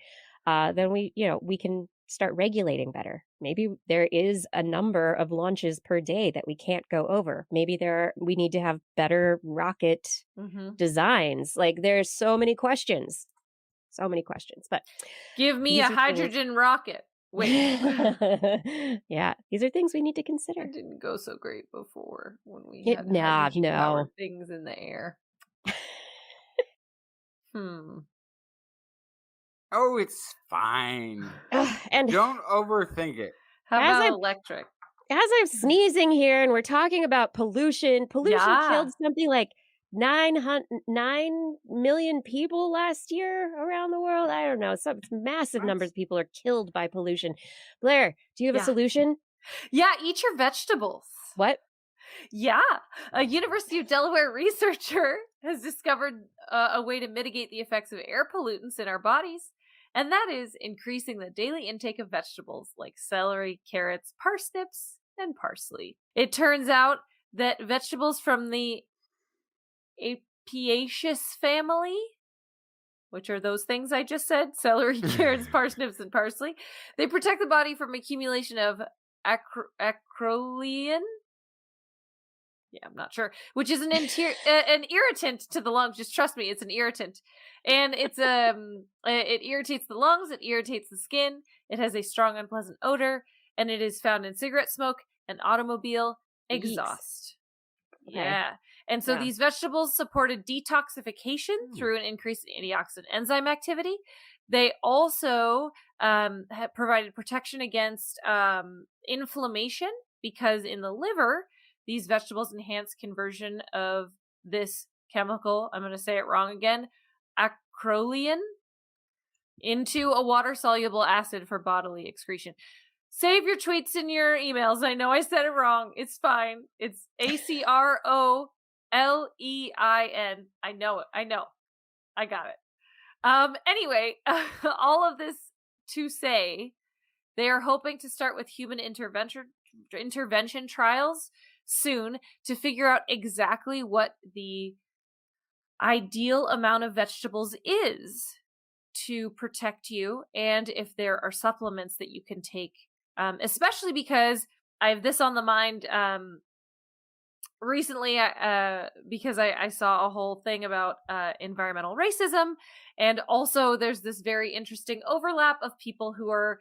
then we can start regulating better. Maybe there is a number of launches per day that we can't go over. Maybe we need to have better rocket designs. Like there's so many questions. But Give me these a are things- hydrogen rocket. Wait. Yeah, these are things we need to It consider. didn't go so great before when we It- had nah, hydrogen-powered no. things in the air. Oh, it's fine. And Don't overthink it. How As about I- electric? as I'm sneezing here and we're talking about pollution Yeah. killed something like 9 million people last year around the world. I don't know. Some massive numbers of people are killed by pollution. Blair, do you have Yeah. a solution? Yeah, eat your vegetables. What? Yeah, a University of Delaware researcher has discovered a way to mitigate the effects of air pollutants in our bodies, and that is increasing the daily intake of vegetables like celery, carrots, parsnips, and parsley. It turns out that vegetables from the Apiaceous family, which are those things I just said, celery, carrots, parsnips, and parsley, they protect the body from accumulation of acrolein. Yeah, I'm not sure. Which is an irritant to the lungs. Just trust me, it's an irritant, and it's it irritates the lungs. It irritates the skin. It has a strong, unpleasant odor, and it is found in cigarette smoke and automobile exhaust. Okay. Yeah, and so Yeah. these vegetables supported detoxification through an increase in antioxidant enzyme activity. They also have provided protection against inflammation because in the liver, these vegetables enhance conversion of this chemical, I'm going to say it wrong again, acrolein, into a water-soluble acid for bodily excretion. Save your tweets and your emails. I know I said it wrong. It's fine. It's acrolein. I know it. I know. I got it. Anyway, all of this to say, they are hoping to start with human intervention trials soon to figure out exactly what the ideal amount of vegetables is to protect you, and if there are supplements that you can take, especially because I have this on the mind recently, because I saw a whole thing about environmental racism, and also there's this very interesting overlap of people who are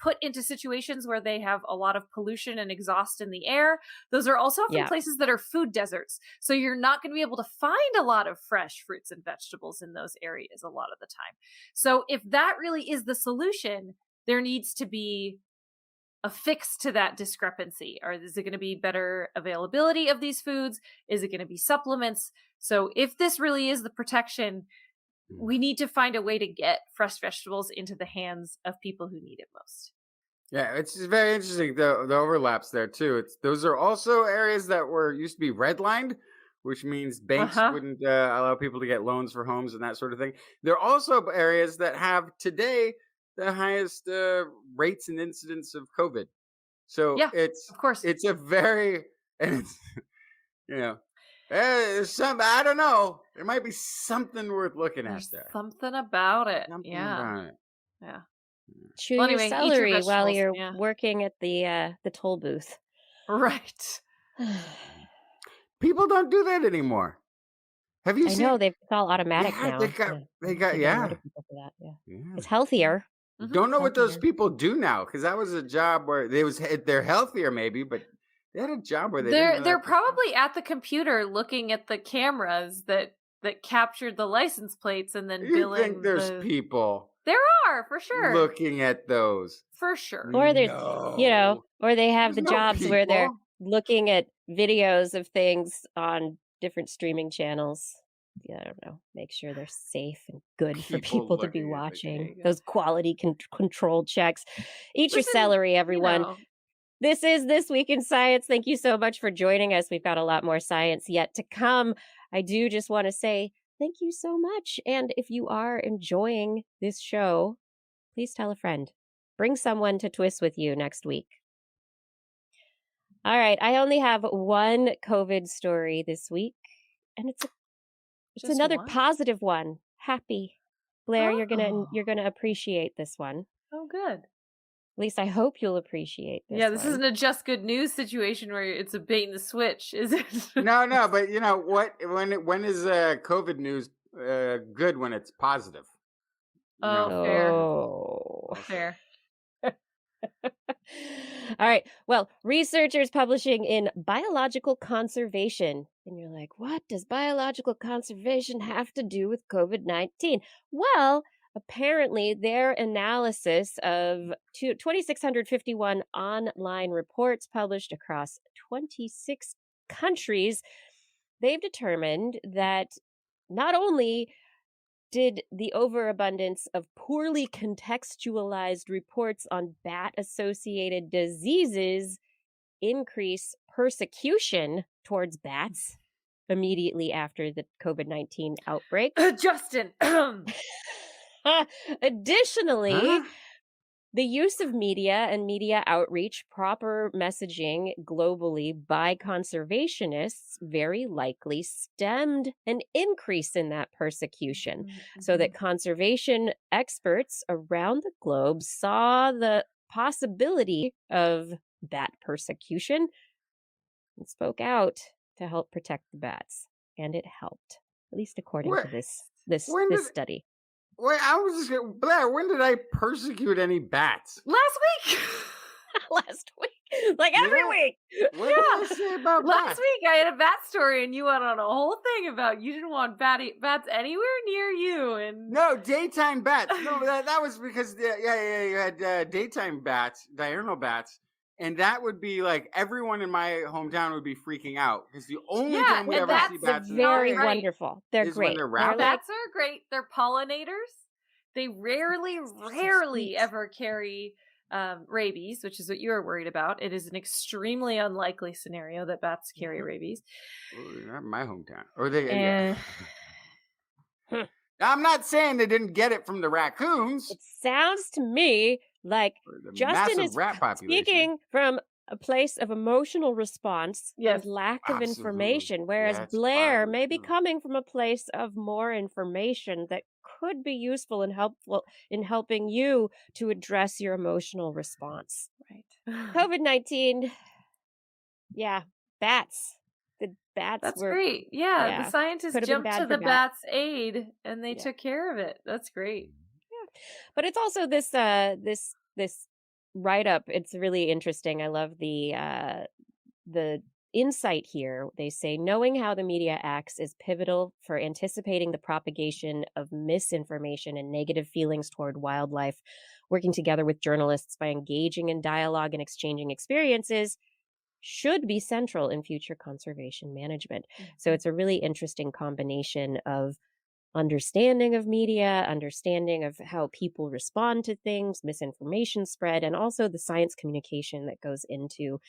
put into situations where they have a lot of pollution and exhaust in the air. Those are also often places that are food deserts. So you're not going to be able to find a lot of fresh fruits and vegetables in those areas a lot of the time. So if that really is the solution, there needs to be a fix to that discrepancy. Or is it going to be better availability of these foods? Is it going to be supplements? So if this really is the protection, we need to find a way to get fresh vegetables into the hands of people who need it most. Yeah, it's just very interesting, the overlaps there too. Those are also areas that used to be redlined, which means banks wouldn't allow people to get loans for homes and that sort of thing. There are also areas that have today the highest rates and incidence of COVID. So of course, it's a very, and it's, I don't know. There might be something worth looking at there. Something about it. Something about it. Yeah. Chew Well, your anyway, eat your celery while vegetables, you're working at the toll booth. Right. People don't do that anymore. Have you I seen? know it's all automatic now. They got They got rid of people for that. Yeah. It's healthier. Don't know what those Healthier. people do now, because that was a job where they're healthier maybe, but they had a job where they didn't They're really have to- probably at the computer looking at the cameras that that captured the license plates and then You billing think there's people There are, for sure. looking at those? For sure. Or there's, No. or they have There's the no jobs where they're people. looking at videos of things on different streaming channels. Yeah, I don't know. Make sure they're safe and good for People people to be looking at the watching. game. Those quality control checks. Eat your Listen, celery, everyone. You know, This is This Week in Science. Thank you so much for joining us. We've got a lot more science yet to come. I do just want to say thank you so much. And if you are enjoying this show, please tell a friend. Bring someone to TWIS with you next week. All right. I only have one COVID story this week, and it's Just another one? positive one. Happy. Blair, you're Oh. gonna appreciate this one. Oh, good. At least I hope you'll appreciate this. Yeah, this one. isn't a just good news situation where it's a bait and the switch, is it? No, but you know what? When is COVID news good? When it's positive. You Oh, know? fair. Oh. Fair. All right. Well, researchers publishing in Biological Conservation. And you're like, what does biological conservation have to do with COVID-19? Well, apparently their analysis of 2,651 online reports published across 26 countries, they've determined that not only did the overabundance of poorly contextualized reports on bat-associated diseases increase persecution towards bats immediately after the COVID-19 outbreak. Justin. Additionally, Huh? the use of media and media outreach, proper messaging globally by conservationists very likely stemmed an increase in that persecution, so that conservation experts around the globe saw the possibility of bat persecution and spoke out to help protect the bats. And it helped, at least according to this study. Wait, I was just Blair. When did I persecute any bats? Last week. Last week, like every Yeah. week. What did I say about Last bats? week I had a bat story and you went on a whole thing about you didn't want bats anywhere near you. And No, daytime bats. No, that was because you had daytime bats, diurnal bats, and that would be like everyone in my hometown would be freaking out because the only Yeah, time we and ever see that's bats in the Very day right. wonderful. They're is when great. they're They're rabbits. like, bats are great. They're pollinators. They rarely sweet. ever carry rabies, which is what you were worried about. It is an extremely unlikely scenario that bats carry rabies. Oh, not in my hometown. Or they. And I'm not saying they didn't get it from the raccoons. it sounds to me like Or the Justin massive is rat population. speaking from a place of emotional response Yes, and lack of absolutely. information, whereas That's Blair probably may be true. coming from a place of more information that could be useful and helpful in helping you to address your emotional response. right. COVID-19, yeah, bats. The bats That's were great. Yeah, yeah, the scientists could have been jumped bad to for the bats. bat's aid and they Yeah. took care of it. That's great. But it's also this this write-up. It's really interesting. I love the insight here. They say knowing how the media acts is pivotal for anticipating the propagation of misinformation and negative feelings toward wildlife. Working together with journalists by engaging in dialogue and exchanging experiences should be central in future conservation management. So it's a really interesting combination of understanding of media, understanding of how people respond to things, misinformation spread, and also the science communication that goes into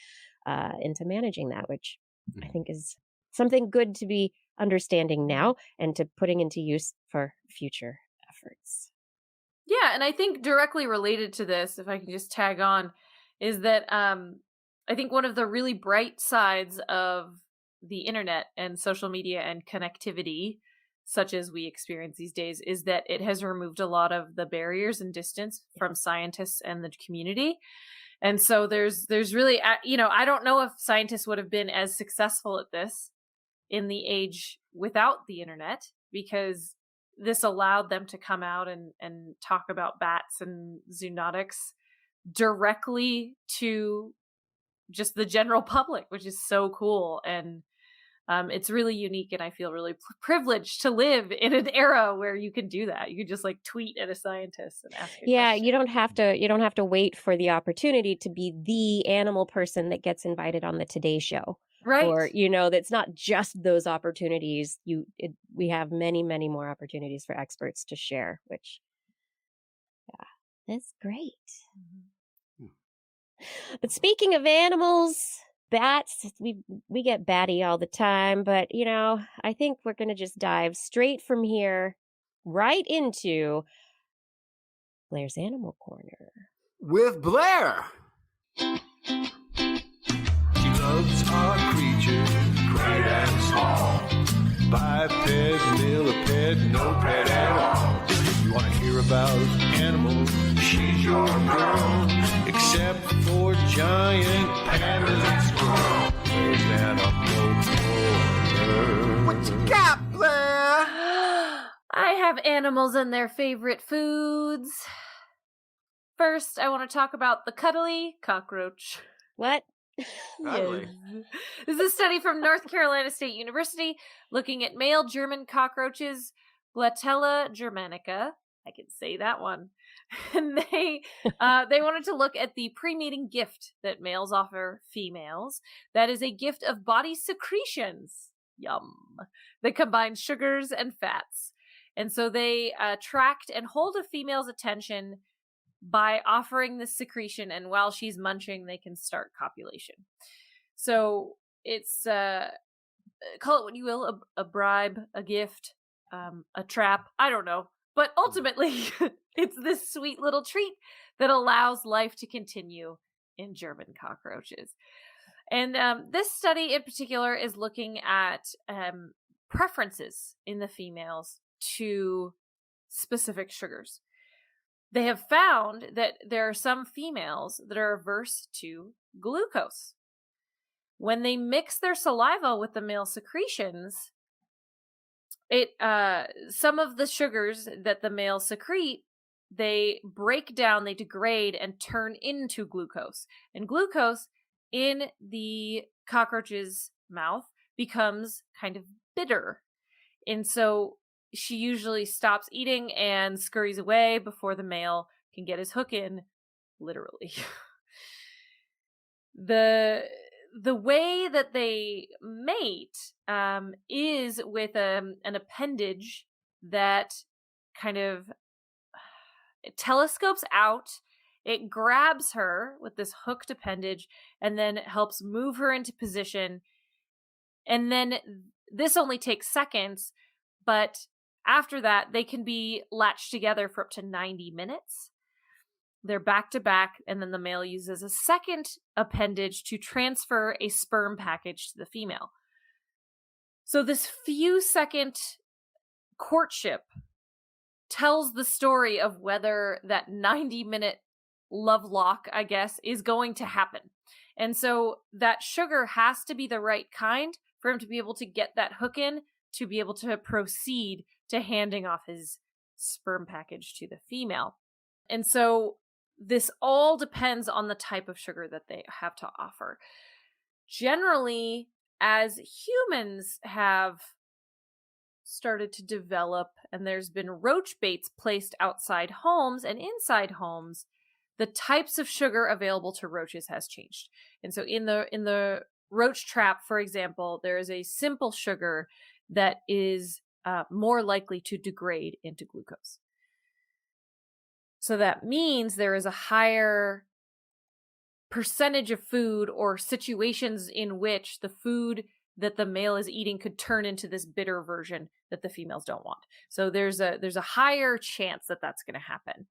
managing that, which I think is something good to be understanding now and to putting into use for future efforts. Yeah, and I think directly related to this, if I can just tag on, is that I think one of the really bright sides of the internet and social media and connectivity, such as we experience these days, is that it has removed a lot of the barriers and distance from scientists and the community. And so there's really, I don't know if scientists would have been as successful at this in the age without the internet, because this allowed them to come out and talk about bats and zoonotics directly to just the general public, which is so cool. And It's really unique, and I feel really privileged to live in an era where you can do that. You can just like tweet at a scientist and ask a Yeah, question. you don't have to wait for the opportunity to be the animal person that gets invited on the Today Show. Right. Or, that's not just those opportunities. We have many, many more opportunities for experts to share, which, yeah, that's great. But speaking of animals, bats, we get batty all the time, but I think we're going to just dive straight from here right into Blair's Animal Corner. With Blair. She loves our creatures, great and small. Biped, millipede, no pet at all. If you want to hear about animals, she's your girl. Except for giant pandas and squirrels. There's Animal Corner. What you got, Blair? I have animals and their favorite foods. First, I want to talk about the cuddly cockroach. What? Cuddly. Yes. This is a study from North Carolina State University looking at male German cockroaches, Blatella germanica. I can say that one. And they wanted to look at the pre-mating gift that males offer females. That is a gift of body secretions. Yum. That combines sugars and fats. And so they tracked and hold a female's attention by offering this secretion, and while she's munching, they can start copulation. So it's, call it what you will, a bribe, a gift, a trap, I don't know. But ultimately, it's this sweet little treat that allows life to continue in German cockroaches. And this study in particular is looking at preferences in the females to specific sugars. They have found that there are some females that are averse to glucose. When they mix their saliva with the male secretions, some of the sugars that the males secrete, they break down, they degrade, and turn into glucose. And glucose in the cockroach's mouth becomes kind of bitter. And so she usually stops eating and scurries away before the male can get his hook in, literally. The way that they mate is with an appendage that kind of telescopes out. It grabs her with this hooked appendage and then helps move her into position. And then this only takes seconds, but after that, they can be latched together for up to 90 minutes. They're back to back, and then the male uses a second appendage to transfer a sperm package to the female. So this few second courtship tells the story of whether that 90-minute love lock, I guess, is going to happen. And so that sugar has to be the right kind for him to be able to get that hook in, to be able to proceed to handing off his sperm package to the female. And so this all depends on the type of sugar that they have to offer. Generally, as humans have started to develop and there's been roach baits placed outside homes and inside homes, the types of sugar available to roaches has changed. And so in the roach trap, for example, there is a simple sugar that is more likely to degrade into glucose. So that means there is a higher percentage of food or situations in which the food that the male is eating could turn into this bitter version that the females don't want. So there's a higher chance that that's going to happen.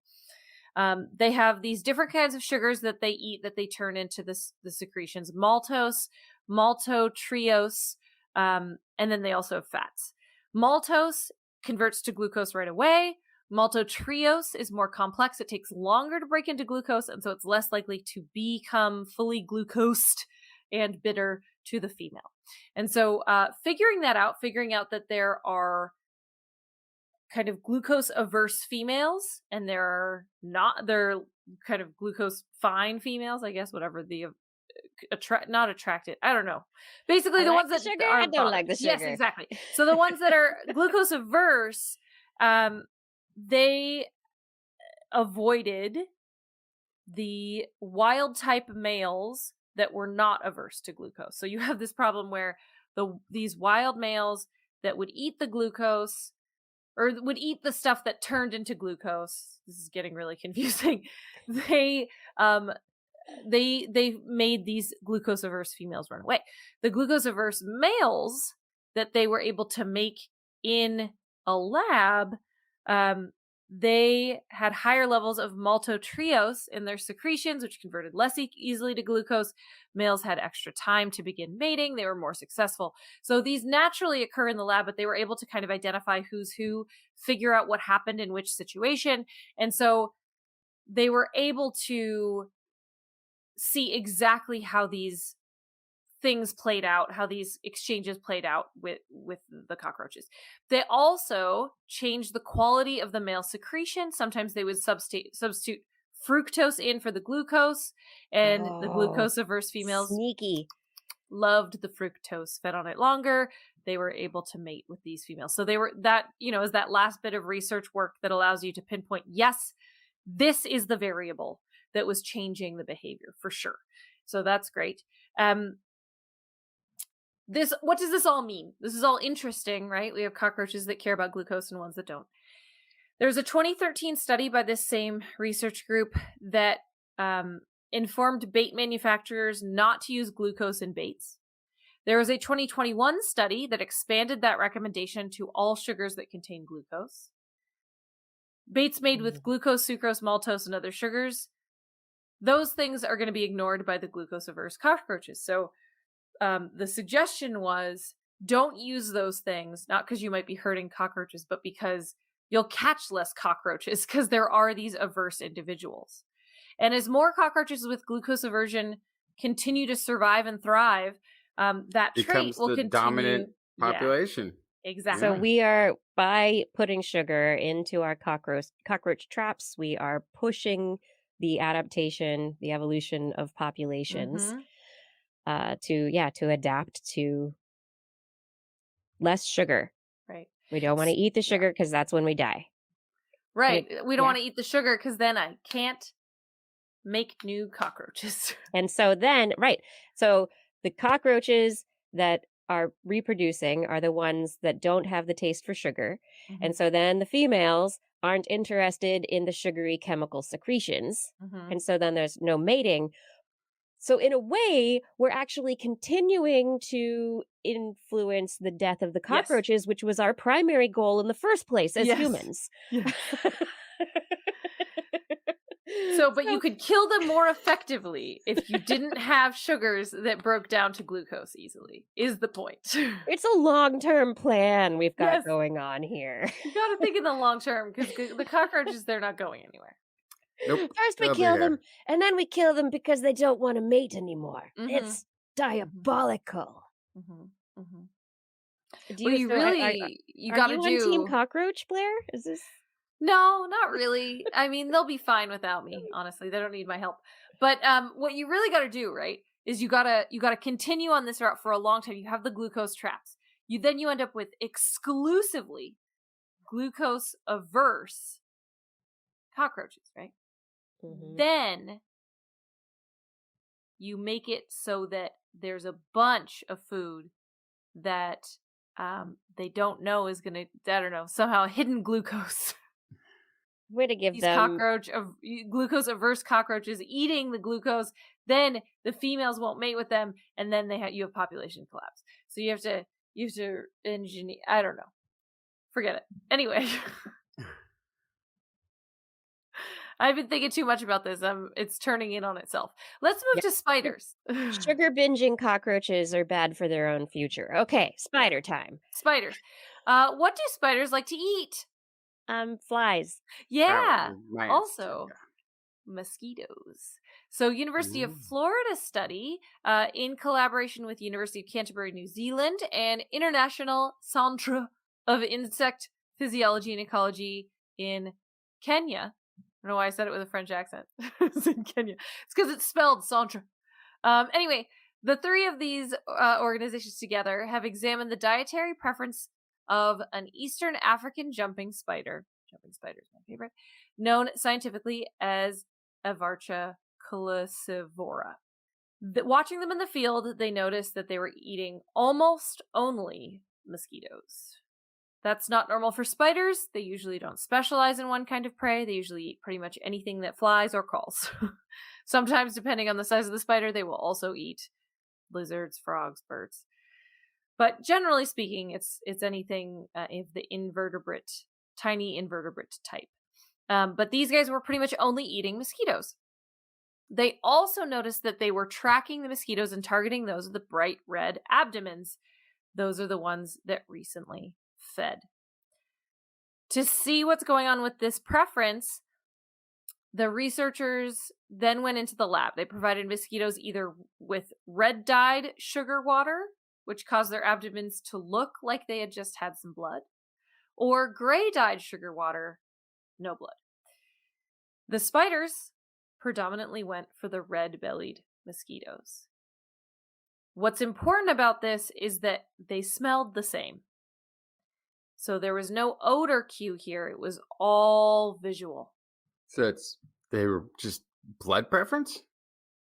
They have these different kinds of sugars that they eat that they turn into the secretions: maltose, maltotriose, and then they also have fats. Maltose converts to glucose right away. Maltotriose is more complex. It takes longer to break into glucose, and so it's less likely to become fully glucosed and bitter to the female. And so figuring out that there are kind of glucose averse females and they're kind of glucose fine females, I guess, whatever the not attracted. I don't know. Basically, I the like ones the that sugar, are I don't like the Yes, sugar. exactly. So the ones that are glucose averse, they avoided the wild type males that were not averse to glucose. So you have this problem where these wild males that would eat the glucose or would eat the stuff that turned into glucose. This is getting really confusing. They made these glucose averse females run away. The glucose averse males that they were able to make in a lab, they had higher levels of maltodextrose in their secretions, which converted less easily to glucose. Males had extra time to begin mating. They were more successful. So these naturally occur in the lab, but they were able to kind of identify who's who, figure out what happened in which situation. And so they were able to see exactly how these things played out, how these exchanges played out with the cockroaches. They also changed the quality of the male secretion. Sometimes they would substitute fructose in for the glucose, and the glucose averse females Sneaky. loved the fructose, fed on it longer. They were able to mate with these females. So they were that, is that last bit of research work that allows you to pinpoint, yes, this is the variable that was changing the behavior for sure. So that's great. What does this all mean? This is all interesting, right? We have cockroaches that care about glucose and ones that don't. There's a 2013 study by this same research group that informed bait manufacturers not to use glucose in baits. There was a 2021 study that expanded that recommendation to all sugars that contain glucose. Baits made with glucose, sucrose, maltose, and other sugars, those things are going to be ignored by the glucose-averse cockroaches. So the suggestion was, don't use those things, not because you might be hurting cockroaches, but because you'll catch less cockroaches because there are these averse individuals. And as more cockroaches with glucose aversion continue to survive and thrive, that trait will continue. Dominant population. Yeah, exactly. So we are, by putting sugar into our cockroach traps, we are pushing the adaptation, the evolution of populations to adapt to less sugar. Right. We don't want to eat the sugar because that's when we die. Right. We don't want to eat the sugar because then I can't make new cockroaches. And so then, so the cockroaches that are reproducing are the ones that don't have the taste for sugar. Mm-hmm. And so then the females aren't interested in the sugary chemical secretions. Mm-hmm. And so then there's no mating. So in a way, we're actually continuing to influence the death of the cockroaches, which was our primary goal in the first place as humans. Yes. But you could kill them more effectively if you didn't have sugars that broke down to glucose easily, is the point. It's a long-term plan we've got going on here. You got to think in the long term, because the cockroaches, they're not going anywhere. Nope. First we kill them, and then we kill them because they don't want to mate anymore. Mm-hmm. It's diabolical. Mm-hmm. Mm-hmm. Do you got to do on Team Cockroach, Blair? Is this? No, not really. I mean, they'll be fine without me. Honestly, they don't need my help. But what you really got to do, right, is you gotta continue on this route for a long time. You have the glucose traps. You end up with exclusively glucose averse cockroaches, right? Mm-hmm. Then you make it so that there's a bunch of food that they don't know is going to, somehow hidden glucose. Way to give them glucose averse cockroaches eating the glucose. Then the females won't mate with them, and then you have population collapse. So you have to engineer. I don't know. Forget it. Anyway. I've been thinking too much about this. It's turning in on itself. Let's move to spiders. Sugar binging cockroaches are bad for their own future. Okay, spider time. Spiders. What do spiders like to eat? Flies. Yeah. Also, mosquitoes. So, University of Florida study, in collaboration with University of Canterbury, New Zealand, and International Centre of Insect Physiology and Ecology in Kenya. I don't know why I said it with a French accent. It's in Kenya. It's because it's spelled centre. Anyway, the three of these organizations together have examined the dietary preference of an Eastern African jumping spider. Jumping spider is my favorite. Known scientifically as Avarcha calicivora. Watching them in the field, they noticed that they were eating almost only mosquitoes. That's not normal for spiders. They usually don't specialize in one kind of prey. They usually eat pretty much anything that flies or crawls. Sometimes, depending on the size of the spider, they will also eat lizards, frogs, birds. But generally speaking, it's anything of the tiny invertebrate type. But these guys were pretty much only eating mosquitoes. They also noticed that they were tracking the mosquitoes and targeting those with the bright red abdomens. Those are the ones that recently fed. To see what's going on with this preference, the researchers then went into the lab. They provided mosquitoes either with red-dyed sugar water, which caused their abdomens to look like they had just had some blood, or gray-dyed sugar water, no blood. The spiders predominantly went for the red-bellied mosquitoes. What's important about this is that they smelled the same. So there was no odor cue here. It was all visual. So they were just blood preference?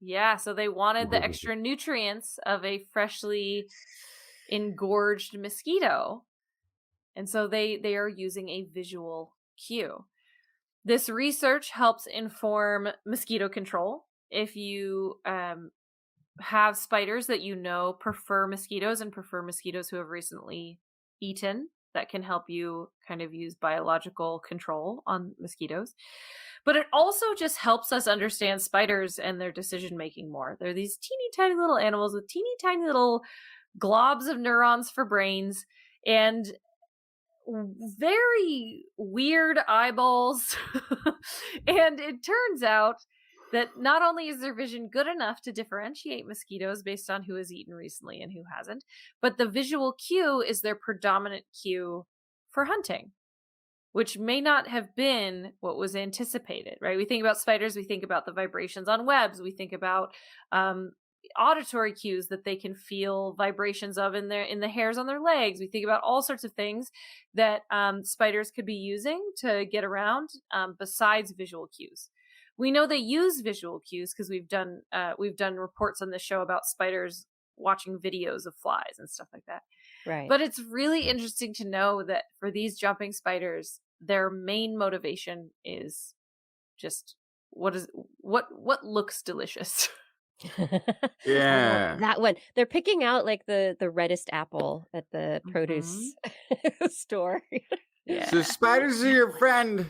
Yeah, so they wanted the extra nutrients of a freshly engorged mosquito. And so they are using a visual cue. This research helps inform mosquito control. If you have spiders that you know prefer mosquitoes and prefer mosquitoes who have recently eaten, that can help you kind of use biological control on mosquitoes. But it also just helps us understand spiders and their decision making more. They're these teeny tiny little animals with teeny tiny little globs of neurons for brains and very weird eyeballs. And it turns out that not only is their vision good enough to differentiate mosquitoes based on who has eaten recently and who hasn't, but the visual cue is their predominant cue for hunting, which may not have been what was anticipated, right? We think about spiders, we think about the vibrations on webs, we think about auditory cues that they can feel vibrations of in the hairs on their legs. We think about all sorts of things that spiders could be using to get around besides visual cues. We know they use visual cues because we've done reports on this show about spiders watching videos of flies and stuff like that. Right. But it's really interesting to know that for these jumping spiders, their main motivation is just what looks delicious. Yeah. That one. They're picking out like the reddest apple at the produce store. Yeah. So spiders are your friends,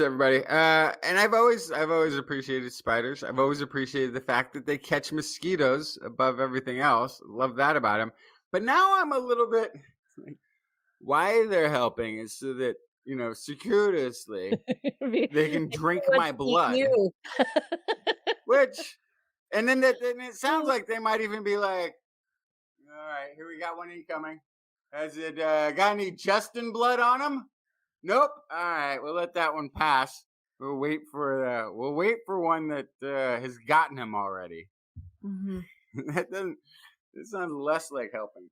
everybody. And I've always appreciated spiders. I've always appreciated the fact that they catch mosquitoes above everything else. Love that about them. But now I'm a little bit like, why they're helping is so that, circuitously they can drink my blood. And then it sounds like they might even be like, all right, here we got one incoming. Has it got any Justin blood on him? Nope. All right, we'll let that one pass. We'll wait for one that has gotten him already. Mm-hmm. It sounds less like helping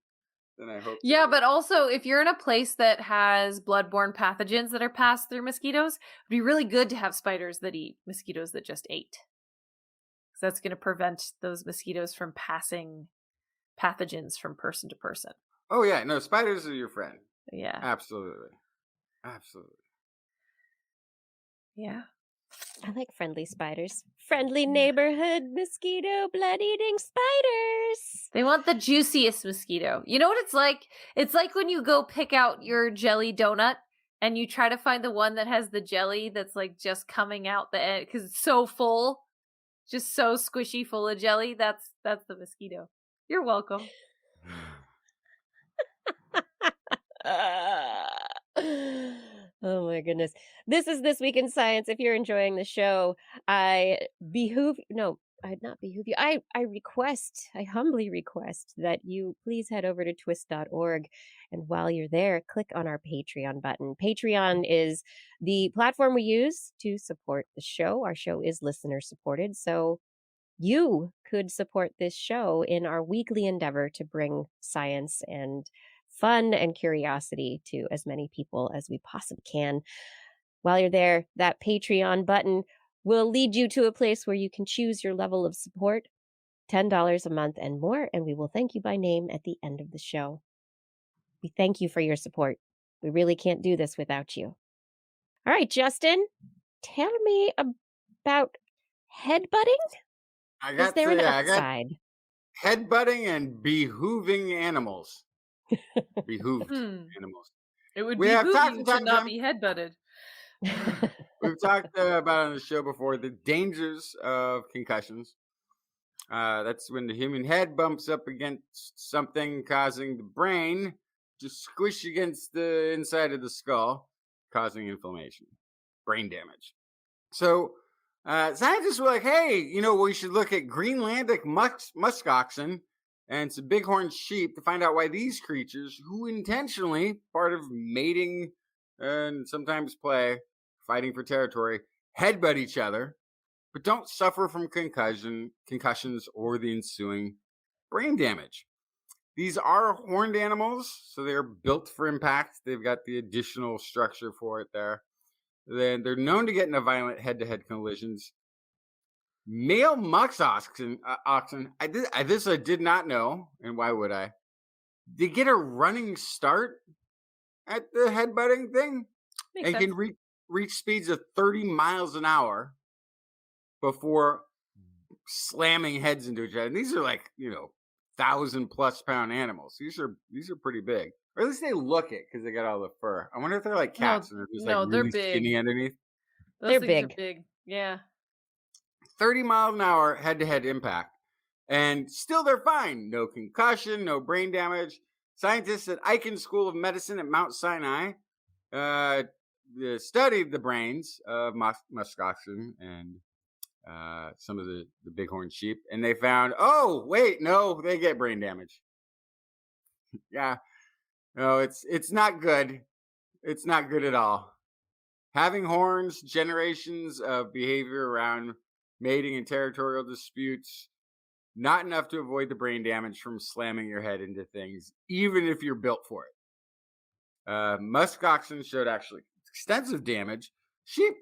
than I hoped. Yeah, but also if you're in a place that has bloodborne pathogens that are passed through mosquitoes, it'd be really good to have spiders that eat mosquitoes that just ate. Because that's going to prevent those mosquitoes from passing pathogens from person to person. Oh yeah, no, spiders are your friend. Yeah. Absolutely. Yeah. I like friendly spiders. Friendly neighborhood mosquito blood-eating spiders. They want the juiciest mosquito. You know what it's like? It's like when you go pick out your jelly donut and you try to find the one that has the jelly that's like just coming out the end because it's so full, just so squishy full of jelly. That's the mosquito. You're welcome. Oh my goodness. This is This Week in Science. If you're enjoying the show, I humbly request that you please head over to TWIS.org. And while you're there, click on our Patreon button. Patreon is the platform we use to support the show. Our show is listener supported. So you could support this show in our weekly endeavor to bring science and fun and curiosity to as many people as we possibly can. While you're there, that Patreon button will lead you to a place where you can choose your level of support, $10 a month and more, and we will thank you by name at the end of the show. We thank you for your support. We really can't do this without you. All right, Justin, tell me about headbutting. I Is got there an I got upside? headbutting and behooving animals. Behooved Hmm. animals. It would We have behoove talked you and to talked not and be headbutted. We've talked about on the show before the dangers of concussions. That's when the human head bumps up against something, causing the brain to squish against the inside of the skull, causing inflammation, brain damage. So scientists were like, hey, we should look at Greenlandic muskoxen and some bighorn sheep to find out why these creatures, who intentionally, part of mating and sometimes play, fighting for territory, headbutt each other, but don't suffer from concussions or the ensuing brain damage. These are horned animals, so they're built for impact. They've got the additional structure for it there. Then they're known to get into violent head-to-head collisions. Male muskoxen, this I did not know, and why would I? They get a running start at the headbutting thing. Makes and sense. can reach speeds of 30 miles an hour before slamming heads into each other. And these are like 1,000+ pound animals. These are pretty big, or at least they look it because they got all the fur. I wonder if they're like cats and they're just no, like they're really big. skinny underneath. Those They're things big. are big. Yeah. 30 mile an hour head-to-head impact, and still they're fine. No concussion, no brain damage. Scientists at Icahn School of Medicine at Mount Sinai studied the brains of muskoxen and some of the bighorn sheep, and they found, oh wait, no, they get brain damage. Yeah, no, it's not good. It's not good at all. Having horns, generations of behavior around mating and territorial disputes, not enough to avoid the brain damage from slamming your head into things, even if you're built for it. Muskoxen showed actually extensive damage. Sheep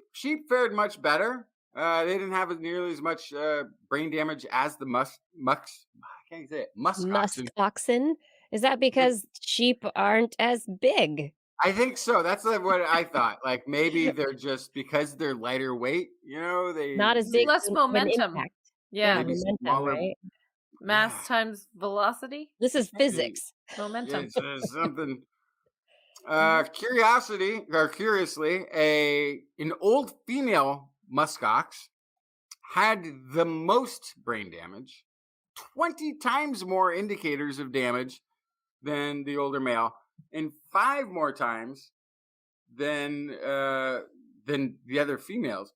fared much better. They didn't have nearly as much brain damage as the muskoxen. Muskoxen? Is that because sheep aren't as big? I think so. That's what I thought. Like maybe they're just because they're lighter weight. They Not as It's big less of an momentum. impact. Yeah. maybe momentum, smaller. right? Mass Yeah. times velocity. This is Maybe. physics. Momentum. It's something. Curiously, an old female muskox had the most brain damage, 20 times more indicators of damage than the older male, and 5 more times than the other females.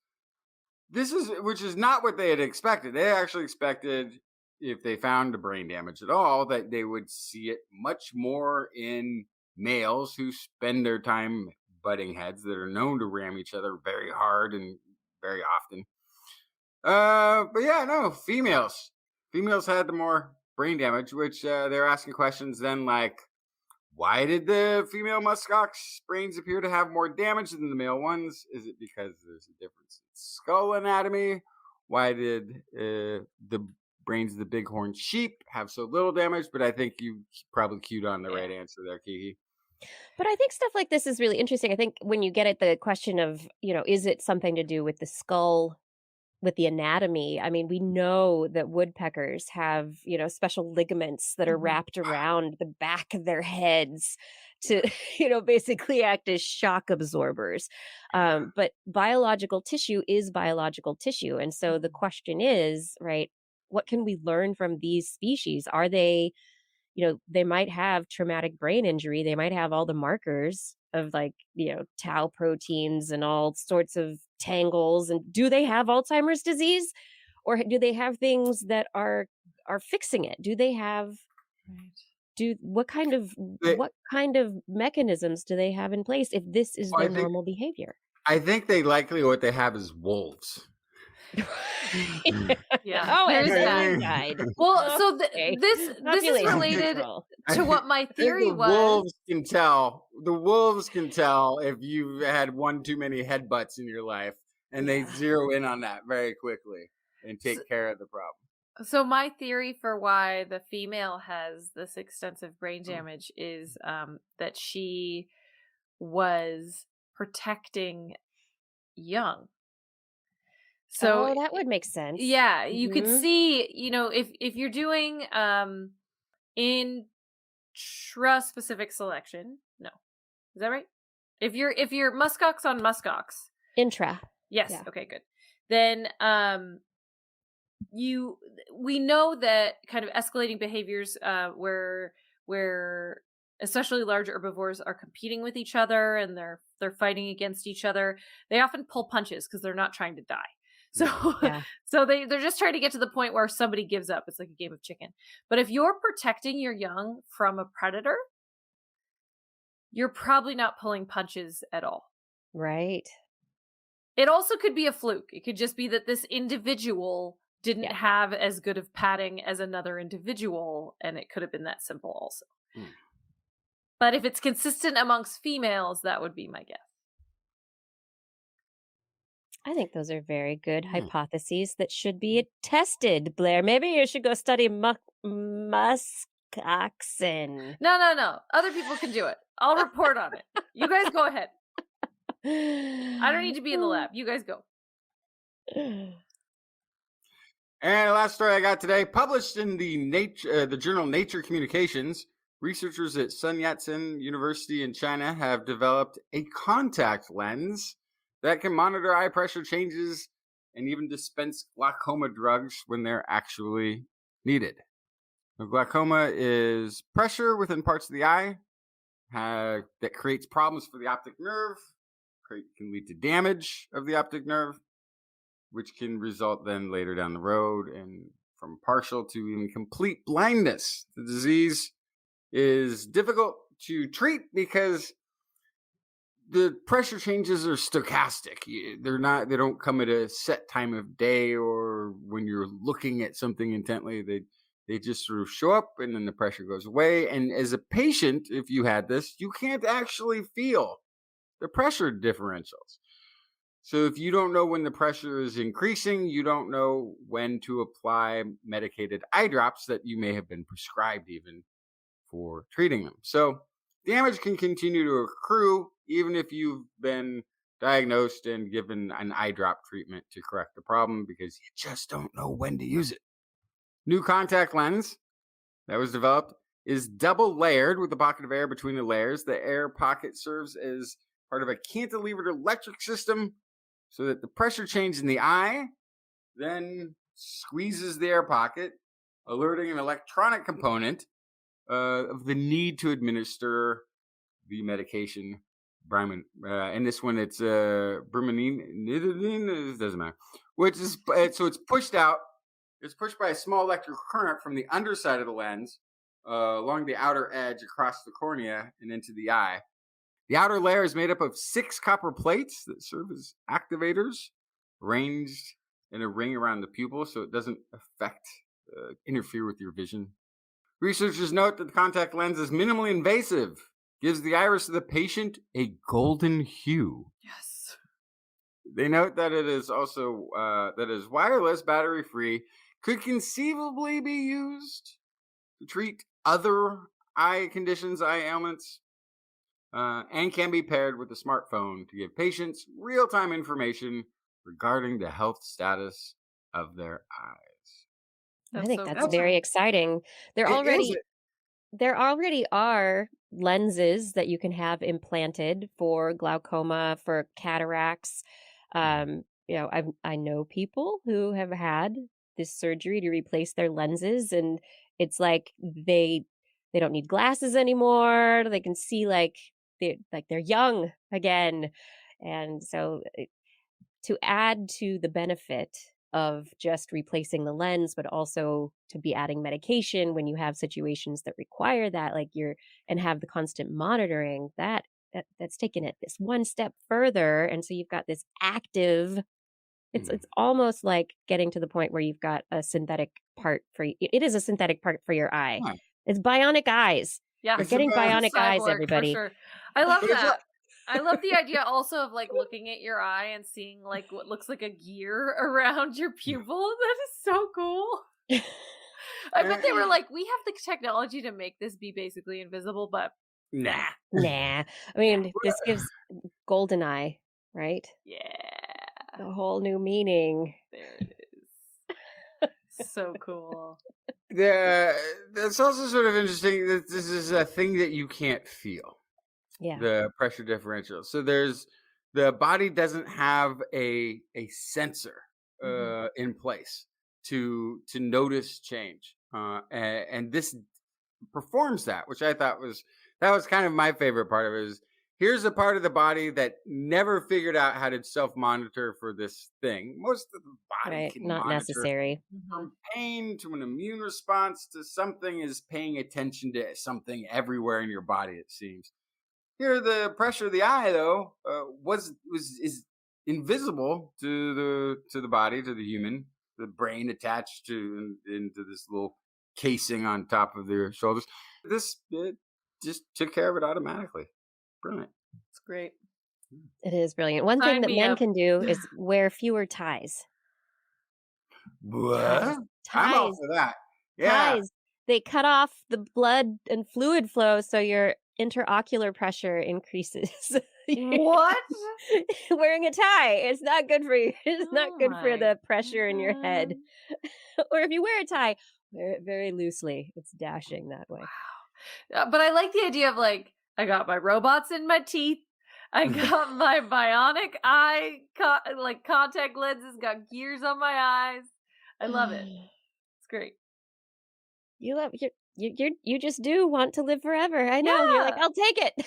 Which is not what they had expected. They actually expected, if they found the brain damage at all, that they would see it much more in males who spend their time butting heads, that are known to ram each other very hard and very often. But yeah, no, females had the more brain damage, which they're asking questions then like, why did the female muskox brains appear to have more damage than the male ones? Is it because there's a difference in skull anatomy? Why did the brains of the bighorn sheep have so little damage? But I think you probably cued on the right answer there, Kiki. But I think stuff like this is really interesting. I think when you get at the question of, is it something to do with the skull, with the anatomy? I mean, we know that woodpeckers have, special ligaments that are wrapped around the back of their heads to, basically act as shock absorbers. But biological tissue is biological tissue. And so the question is, right, what can we learn from these species? Are they, they might have traumatic brain injury. They might have all the markers of tau proteins and all sorts of tangles. And do they have Alzheimer's disease, or do they have things that are fixing it? Do they have, what kind of mechanisms do they have in place if this is their normal behavior? I think what they have is wolves. Yeah, Oh, there and is then that. you died. Well, so Okay. this is Population related control. to what my I think theory the was. wolves can tell. The wolves can tell if you've had one too many headbutts in your life, and they Yeah. zero in on that very quickly and take care of the problem. So my theory for why the female has this extensive brain damage is that she was protecting young. So Oh, that would make sense. yeah, you could Mhm. see, if you're doing intra-specific selection. No. Is that right? If you're muskox on muskox. Intra. Yes, Yeah. okay, good. Then we know that kind of escalating behaviors where especially large herbivores are competing with each other and they're fighting against each other. They often pull punches because they're not trying to die. So Yeah. so they're just trying to get to the point where somebody gives up. It's like a game of chicken. But if you're protecting your young from a predator, you're probably not pulling punches at all. Right. It also could be a fluke. It could just be that this individual didn't Yeah. have as good of padding as another individual, and it could have been that simple also. But if it's consistent amongst females, that would be my guess. I think those are very good hypotheses that should be tested, Blair. Maybe you should go study Muskoxen. No. Other people can do it. I'll report on it. You guys go ahead. I don't need to be in the lab. You guys go. And the last story I got today, published in the journal Nature Communications, researchers at Sun Yat-sen University in China have developed a contact lens that can monitor eye pressure changes and even dispense glaucoma drugs when they're actually needed. Now, glaucoma is pressure within parts of the eye that creates problems for the optic nerve, can lead to damage of the optic nerve, which can result then later down the road and from partial to even complete blindness. The disease is difficult to treat because the pressure changes are stochastic. They don't come at a set time of day or when you're looking at something intently. They just sort of show up and then the pressure goes away. And as a patient, if you had this, you can't actually feel the pressure differentials. So if you don't know when the pressure is increasing, you don't know when to apply medicated eye drops that you may have been prescribed even for treating them. So damage can continue to accrue even if you've been diagnosed and given an eye drop treatment to correct the problem because you just don't know when to use it. New contact lens that was developed is double layered with a pocket of air between the layers. The air pocket serves as part of a cantilevered electric system so that the pressure change in the eye then squeezes the air pocket, alerting an electronic component of the need to administer the medication. In this one, it's bromelain. It doesn't matter. Which is so it's pushed out. It's pushed by a small electric current from the underside of the lens along the outer edge across the cornea and into the eye. The outer layer is made up of 6 copper plates that serve as activators, arranged in a ring around the pupil so it doesn't interfere with your vision. Researchers note that the contact lens is minimally invasive, gives the iris of the patient a golden hue. Yes. They note that it is also wireless, battery-free, could conceivably be used to treat other eye conditions, eye ailments, and can be paired with a smartphone to give patients real-time information regarding the health status of their eyes. I think so that's cool. very exciting. There already are lenses that you can have implanted for glaucoma, for cataracts. I know people who have had this surgery to replace their lenses, and it's like they don't need glasses anymore. They can see like they're young again, and so to add to the benefit of just replacing the lens, but also to be adding medication when you have situations that require that, and have the constant monitoring, that's taken it this one step further. And so you've got this active It's almost like getting to the point where you've got a synthetic part for you. It is a synthetic part for your eye. Yeah. It's bionic eyes. Yeah, We're It's getting about bionic eyes, cyborg, everybody. For sure. I love But it's that. I love the idea also of like looking at your eye and seeing like what looks like a gear around your pupil. That is so cool. I bet they were like, we have the technology to make this be basically invisible, but nah. Nah. I mean, this gives GoldenEye, right? yeah, A whole new meaning. there it is. So cool. That's also sort of interesting that this is a thing that you can't feel. Yeah. The pressure differential. So the body doesn't have a sensor in place to notice change, and this performs that, which I thought was kind of my favorite part of it. Is here's a part of the body that never figured out how to self-monitor for this thing. Most of the body can Not monitor necessary. from pain to an immune response to something is paying attention to something everywhere in your body, it seems. Here, the pressure of the eye, though, is invisible to the body, to the human. The brain attached into this little casing on top of their shoulders. It just took care of it automatically. Brilliant. It's great. It is brilliant. One Sign thing that me men up. can do is wear fewer ties. What? I'm all Ties. for that. Yeah. Ties. They cut off the blood and fluid flow, so your interocular pressure increases. What? Wearing a tie, it's not good for you. It's not Oh good for my the pressure in your head. God. Or if you wear a tie, wear it very loosely. It's dashing that way. But I like the idea of like, I got my robots in my teeth. I got my bionic eye, like contact lenses, got gears on my eyes. I love it. It's great. You love you just do want to live forever. I know. You're like, Yeah. I'll take it.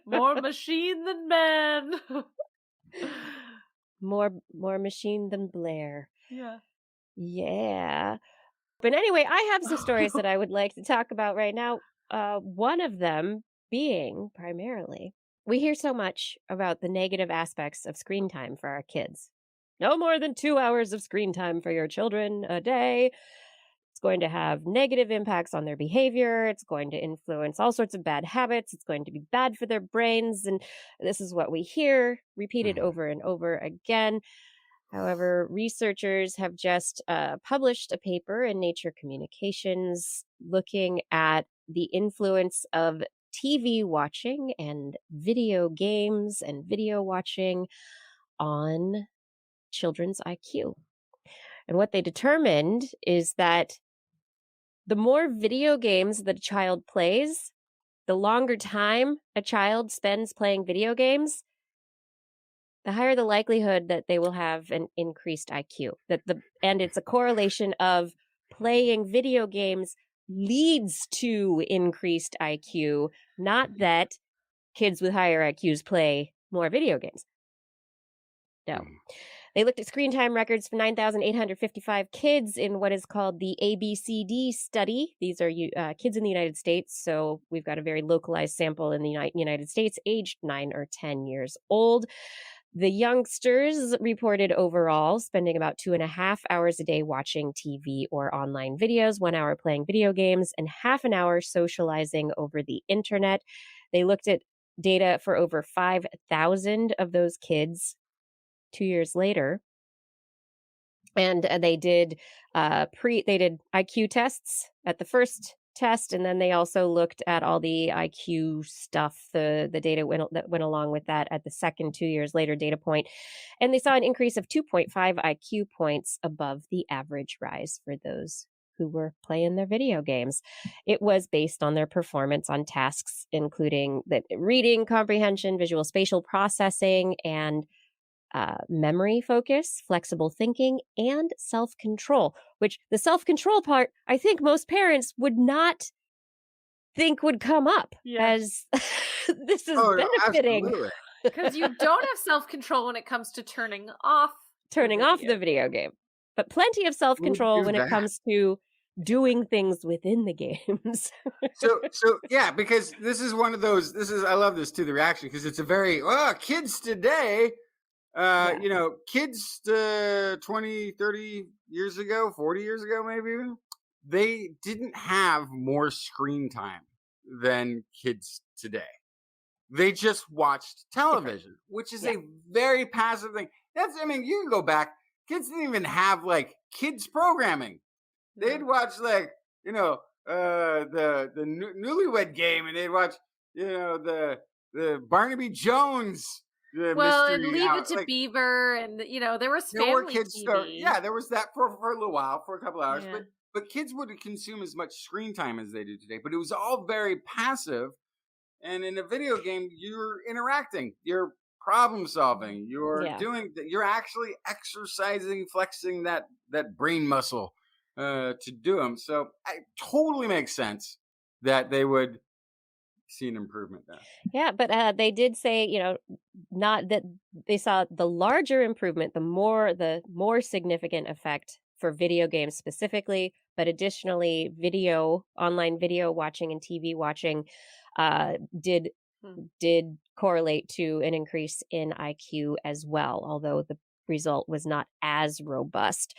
More machine than man. More machine than Blair. Yeah. Yeah. But anyway, I have some stories that I would like to talk about right now. One of them being primarily, we hear so much about the negative aspects of screen time for our kids. No more than 2 hours of screen time for your children a day. It's going to have negative impacts on their behavior. It's going to influence all sorts of bad habits. It's going to be bad for their brains. And this is what we hear repeated over and over again. However, researchers have just published a paper in Nature Communications looking at the influence of TV watching and video games and video watching on children's IQ. And what they determined is that the more video games that a child plays, the longer time a child spends playing video games, the higher the likelihood that they will have an increased IQ. And it's a correlation of playing video games leads to increased IQ, not that kids with higher IQs play more video games. No. They looked at screen time records for 9,855 kids in what is called the ABCD study. These are kids in the United States, so we've got a very localized sample in the United States, aged 9 or 10 years old. The youngsters reported overall spending about 2.5 hours a day watching TV or online videos, 1 hour playing video games, and half an hour socializing over the internet. They looked at data for over 5,000 of those kids 2 years later. And they did IQ tests at the first test, and then they also looked at all the IQ stuff, the data that went along with that at the second 2 years later data point. And they saw an increase of 2.5 IQ points above the average rise for those who were playing their video games. It was based on their performance on tasks, including the reading, comprehension, visual spatial processing, and memory focus, flexible thinking, and self-control, which the self-control part, I think most parents would not think would come up as this is benefiting. Because you don't have self-control when it comes to turning off the video game, but plenty of self-control when it comes to doing things within the games. so yeah, because this is one of those, I love this too, the reaction, because it's a very, kids today, Kids 20, 30 years ago, 40 years ago, maybe even, they didn't have more screen time than kids today. They just watched television, which is a very passive thing. You can go back. Kids didn't even have like kids programming. They'd watch the Newlywed Game, and they'd watch the Barnaby Jones. And Leave It to Beaver, and there was family TV. There was that for a little while, for a couple hours. Yeah. But kids wouldn't consume as much screen time as they do today. But it was all very passive. And in a video game, you're interacting, you're problem solving, you're you're actually exercising, flexing that brain muscle to do them. So it totally makes sense that they would see an improvement there. Yeah, but they did say, not that they saw the larger improvement, the more significant effect for video games specifically, but additionally, online video watching and TV watching did correlate to an increase in IQ as well, although the result was not as robust.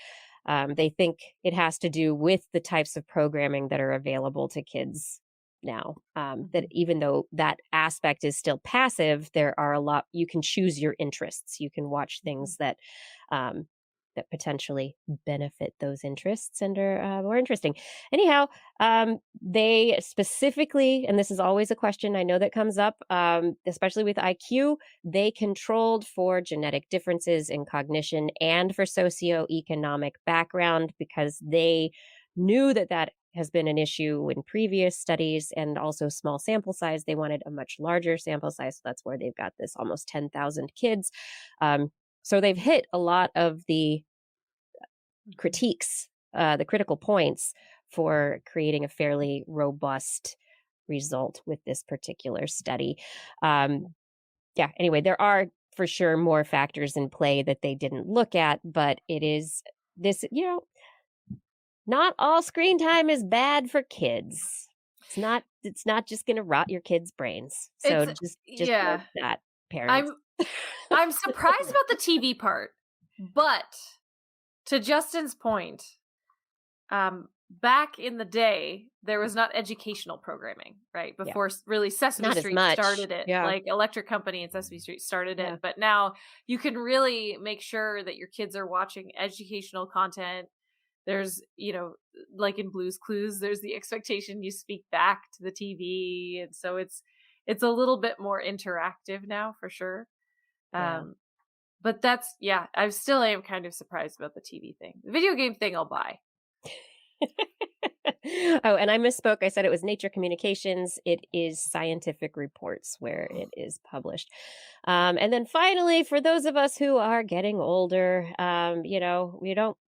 They think it has to do with the types of programming that are available to kids now. That even though that aspect is still passive, there are a lot, you can choose your interests. You can watch things that potentially benefit those interests and are more interesting. Anyhow, they specifically, and this is always a question I know that comes up, especially with IQ, they controlled for genetic differences in cognition and for socioeconomic background because they knew that has been an issue in previous studies and also small sample size. They wanted a much larger sample size. So that's where they've got this almost 10,000 kids. So they've hit a lot of the critiques, the critical points for creating a fairly robust result with this particular study. Anyway, there are for sure more factors in play that they didn't look at, but it is this, not all screen time is bad for kids. It's not just going to rot your kids' brains. So just know that, parents. I'm surprised about the TV part, but to Justin's point, back in the day, there was not educational programming, right? Before really Sesame Street started it, like Electric Company and Sesame Street started it. But now you can really make sure that your kids are watching educational content. There's, like in Blue's Clues, there's the expectation you speak back to the TV. And so it's a little bit more interactive now for sure. But that's, I still am kind of surprised about the TV thing. The video game thing I'll buy. Oh, and I misspoke. I said it was Nature Communications. It is Scientific Reports where it is published. And then finally, for those of us who are getting older,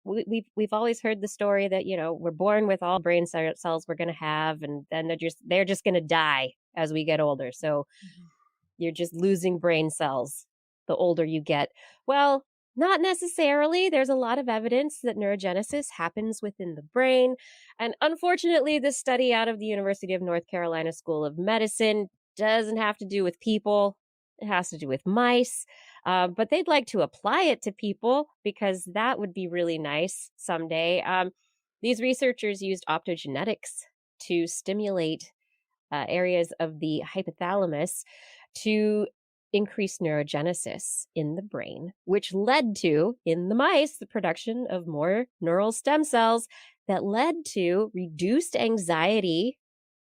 we've always heard the story that, we're born with all brain cells we're going to have, and then they're just going to die as we get older. So you're just losing brain cells the older you get. Well, not necessarily. There's a lot of evidence that neurogenesis happens within the brain. And unfortunately, this study out of the University of North Carolina School of Medicine doesn't have to do with people. It has to do with mice. But they'd like to apply it to people because that would be really nice someday. These researchers used optogenetics to stimulate areas of the hypothalamus to increase neurogenesis in the brain, which led to, in the mice, the production of more neural stem cells that led to reduced anxiety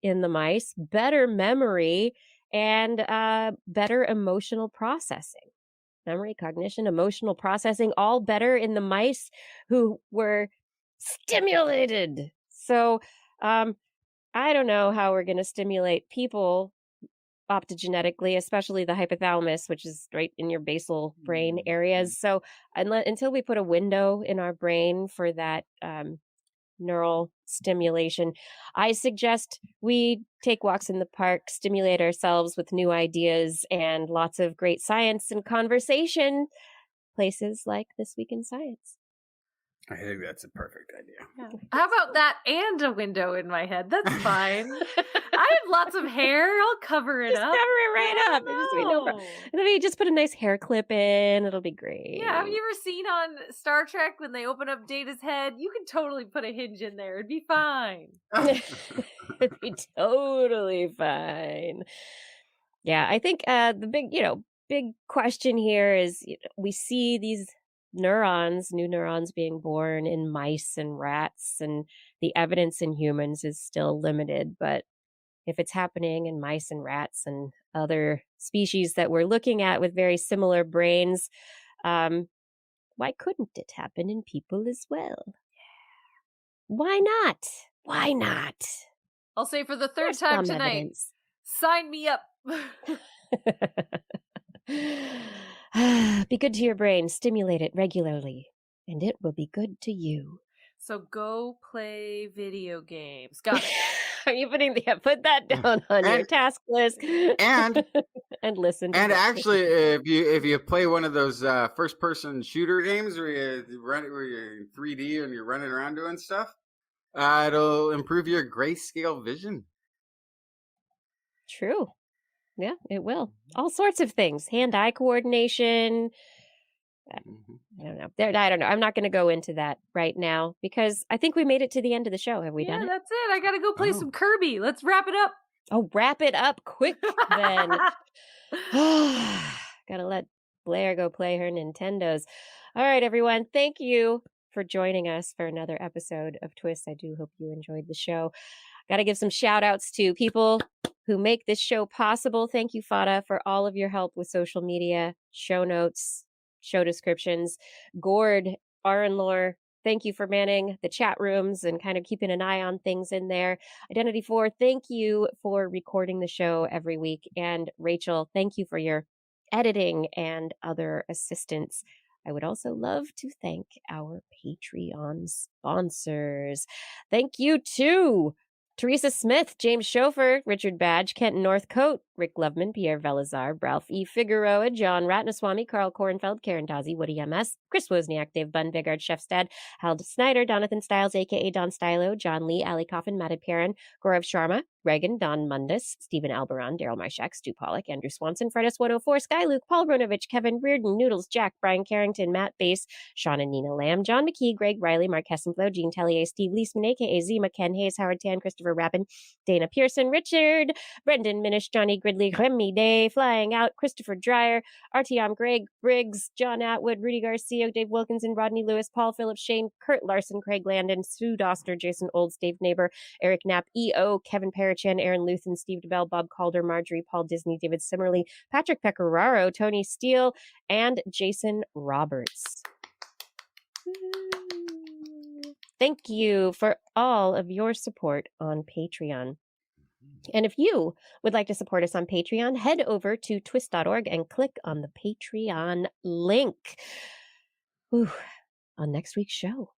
in the mice, better memory, and better emotional processing. Memory, cognition, emotional processing, all better in the mice who were stimulated. So I don't know how we're going to stimulate people optogenetically, especially the hypothalamus, which is right in your basal brain areas. So until we put a window in our brain for that neural stimulation, I suggest we take walks in the park, stimulate ourselves with new ideas and lots of great science and conversation, places like This Week in Science. I think that's a perfect idea. Yeah. How about that and a window in my head? That's fine. I have lots of hair. I'll cover it Just up. cover it right up. It'll just be no problem. And then you just put a nice hair clip in. It'll be great. Yeah, have you ever seen on Star Trek when they open up Data's head? You can totally put a hinge in there. It'd be fine. It'd be totally fine. Yeah, I think the big question here is we see these new neurons being born in mice and rats, and the evidence in humans is still limited. But if it's happening in mice and rats and other species that we're looking at with very similar brains, why couldn't it happen in people as well? Why not? Why not? I'll say for the third There's time some tonight, evidence. sign me up. Be good to your brain, stimulate it regularly, and it will be good to you. So go play video games. Got it. Are you put that down on your task list And and listen to and this. actually, if you play one of those first person shooter games where you're in 3D and you're running around doing stuff, it'll improve your grayscale vision. True. Yeah, it will. All sorts of things. Hand-eye coordination. I don't know. I don't know. I'm not going to go into that right now because I think we made it to the end of the show. Have we done it? That's it. I got to go play some Kirby. Let's wrap it up. Oh, wrap it up quick then. Gotta let Blair go play her Nintendos. All right, everyone. Thank you for joining us for another episode of TWIS. I do hope you enjoyed the show. Gotta give some shout outs to people who make this show possible. Thank you, Fada, for all of your help with social media, show notes, show descriptions. Gord, Arenlore, thank you for manning the chat rooms and kind of keeping an eye on things in there. Identity 4, thank you for recording the show every week. And Rachel, thank you for your editing and other assistance. I would also love to thank our Patreon sponsors. Thank you to Teresa Smith, James Schofer, Richard Badge, Kenton Northcote, Rick Loveman, Pierre Velazar, Ralph E. Figueroa, John Ratnaswamy, Carl Kornfeld, Karen Tazi, Woody M.S., Chris Wozniak, Dave Bunn, Vigard Chefstad, Hal Snyder, Donathan Stiles, a.k.a. Don Stylo, John Lee, Ali Coffin, Matted Perrin, Gaurav Sharma, Reagan, Don Mundus, Stephen Alberon, Daryl Myshak, Stu Pollock, Andrew Swanson, Fredis 104, Sky Luke, Paul Ronovich, Kevin Reardon, Noodles, Jack, Brian Carrington, Matt Bass, Sean and Nina Lamb, John McKee, Greg Riley, Mark Hessenflow, Gene Tellier, Steve Leisman, a.k.a. Zima, Ken Hayes, Howard Tan, Christopher Rappin, Dana Pearson, Richard, Brendan Minish, Johnny Gridley, Remy Day, Flying Out, Christopher Dreyer, Artyom Greg Briggs, John Atwood, Rudy Garcia, Dave Wilkinson, Rodney Lewis, Paul Phillips, Shane, Kurt Larson, Craig Landon, Sue Doster, Jason Olds, Dave Neighbor, Eric Knapp, E.O., Kevin Parachan, Aaron Luthen, Steve DeBell, Bob Calder, Marjorie, Paul Disney, David Simmerly, Patrick Pecoraro, Tony Steele, and Jason Roberts. Thank you for all of your support on Patreon. And if you would like to support us on Patreon, head over to twist.org and click on the Patreon link. On next week's show.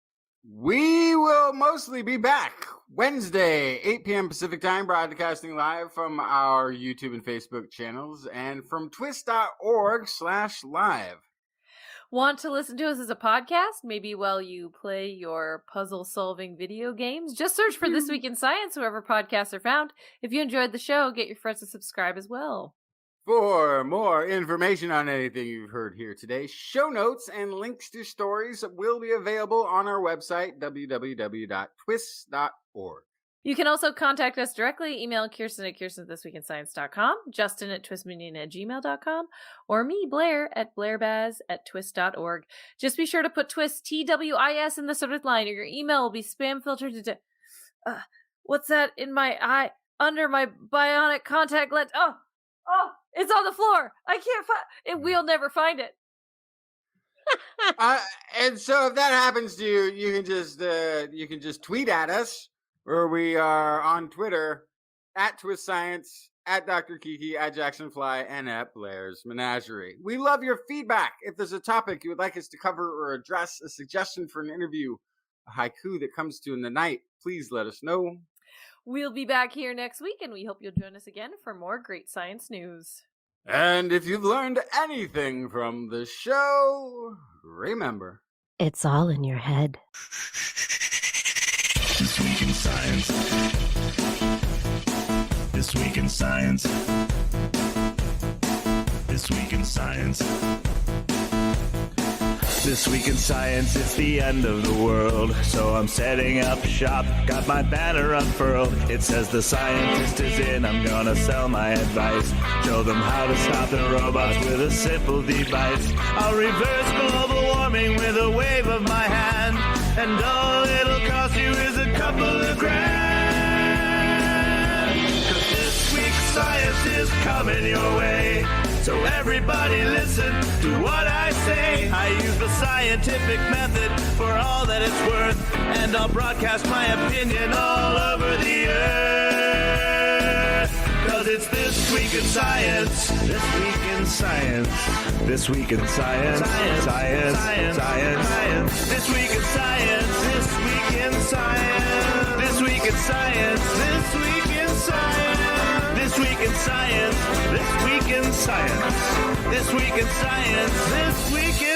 We will mostly be back Wednesday, 8 p.m. Pacific Time, broadcasting live from our YouTube and Facebook channels and from twist.org/live. Want to listen to us as a podcast? Maybe while you play your puzzle-solving video games? Just search for This Week in Science wherever podcasts are found. If you enjoyed the show, get your friends to subscribe as well. For more information on anything you've heard here today, show notes and links to stories will be available on our website, www.twist.org. You can also contact us directly. Email Kirsten at kirsten@thisweekinscience.com, Justin at twistminion@gmail.com, or me, Blair, at blairbaz@twist.org. Just be sure to put twist, TWIS, in the subject line, or your email will be spam filtered into... what's that in my eye? Under my bionic contact lens. Oh, it's on the floor. I can't find it. We'll never find it. And so if that happens to you, you can just tweet at us, where we are on Twitter at Twist Science, at Dr. Kiki, at Jackson Fly, and at Blair's Menagerie. We love your feedback. If there's a topic you would like us to cover or address, a suggestion for an interview, a haiku that comes to in the night, please let us know. We'll be back here next week, and we hope you'll join us again for more great science news. And if you've learned anything from the show, remember, It's all in your head. This week in science. This week in science. This week in science. This week in science, it's the end of the world. So I'm setting up shop, got my banner unfurled. It says the scientist is in, I'm gonna sell my advice. Show them how to stop the robots with a simple device. I'll reverse global warming with a wave of my hand. And all it'll cost you is a couple of grand. 'Cause this week's science is coming your way. So everybody listen to what I say. I use the scientific method for all that it's worth. And I'll broadcast my opinion all over the earth. 'Cause it's This Week in Science. This Week in Science. This Week in Science. Science. Science. Science. Science. This Week in Science. This Week in Science. This Week in Science. This Week in Science. This Week in Science. This Week in Science. This Week in Science. This Week in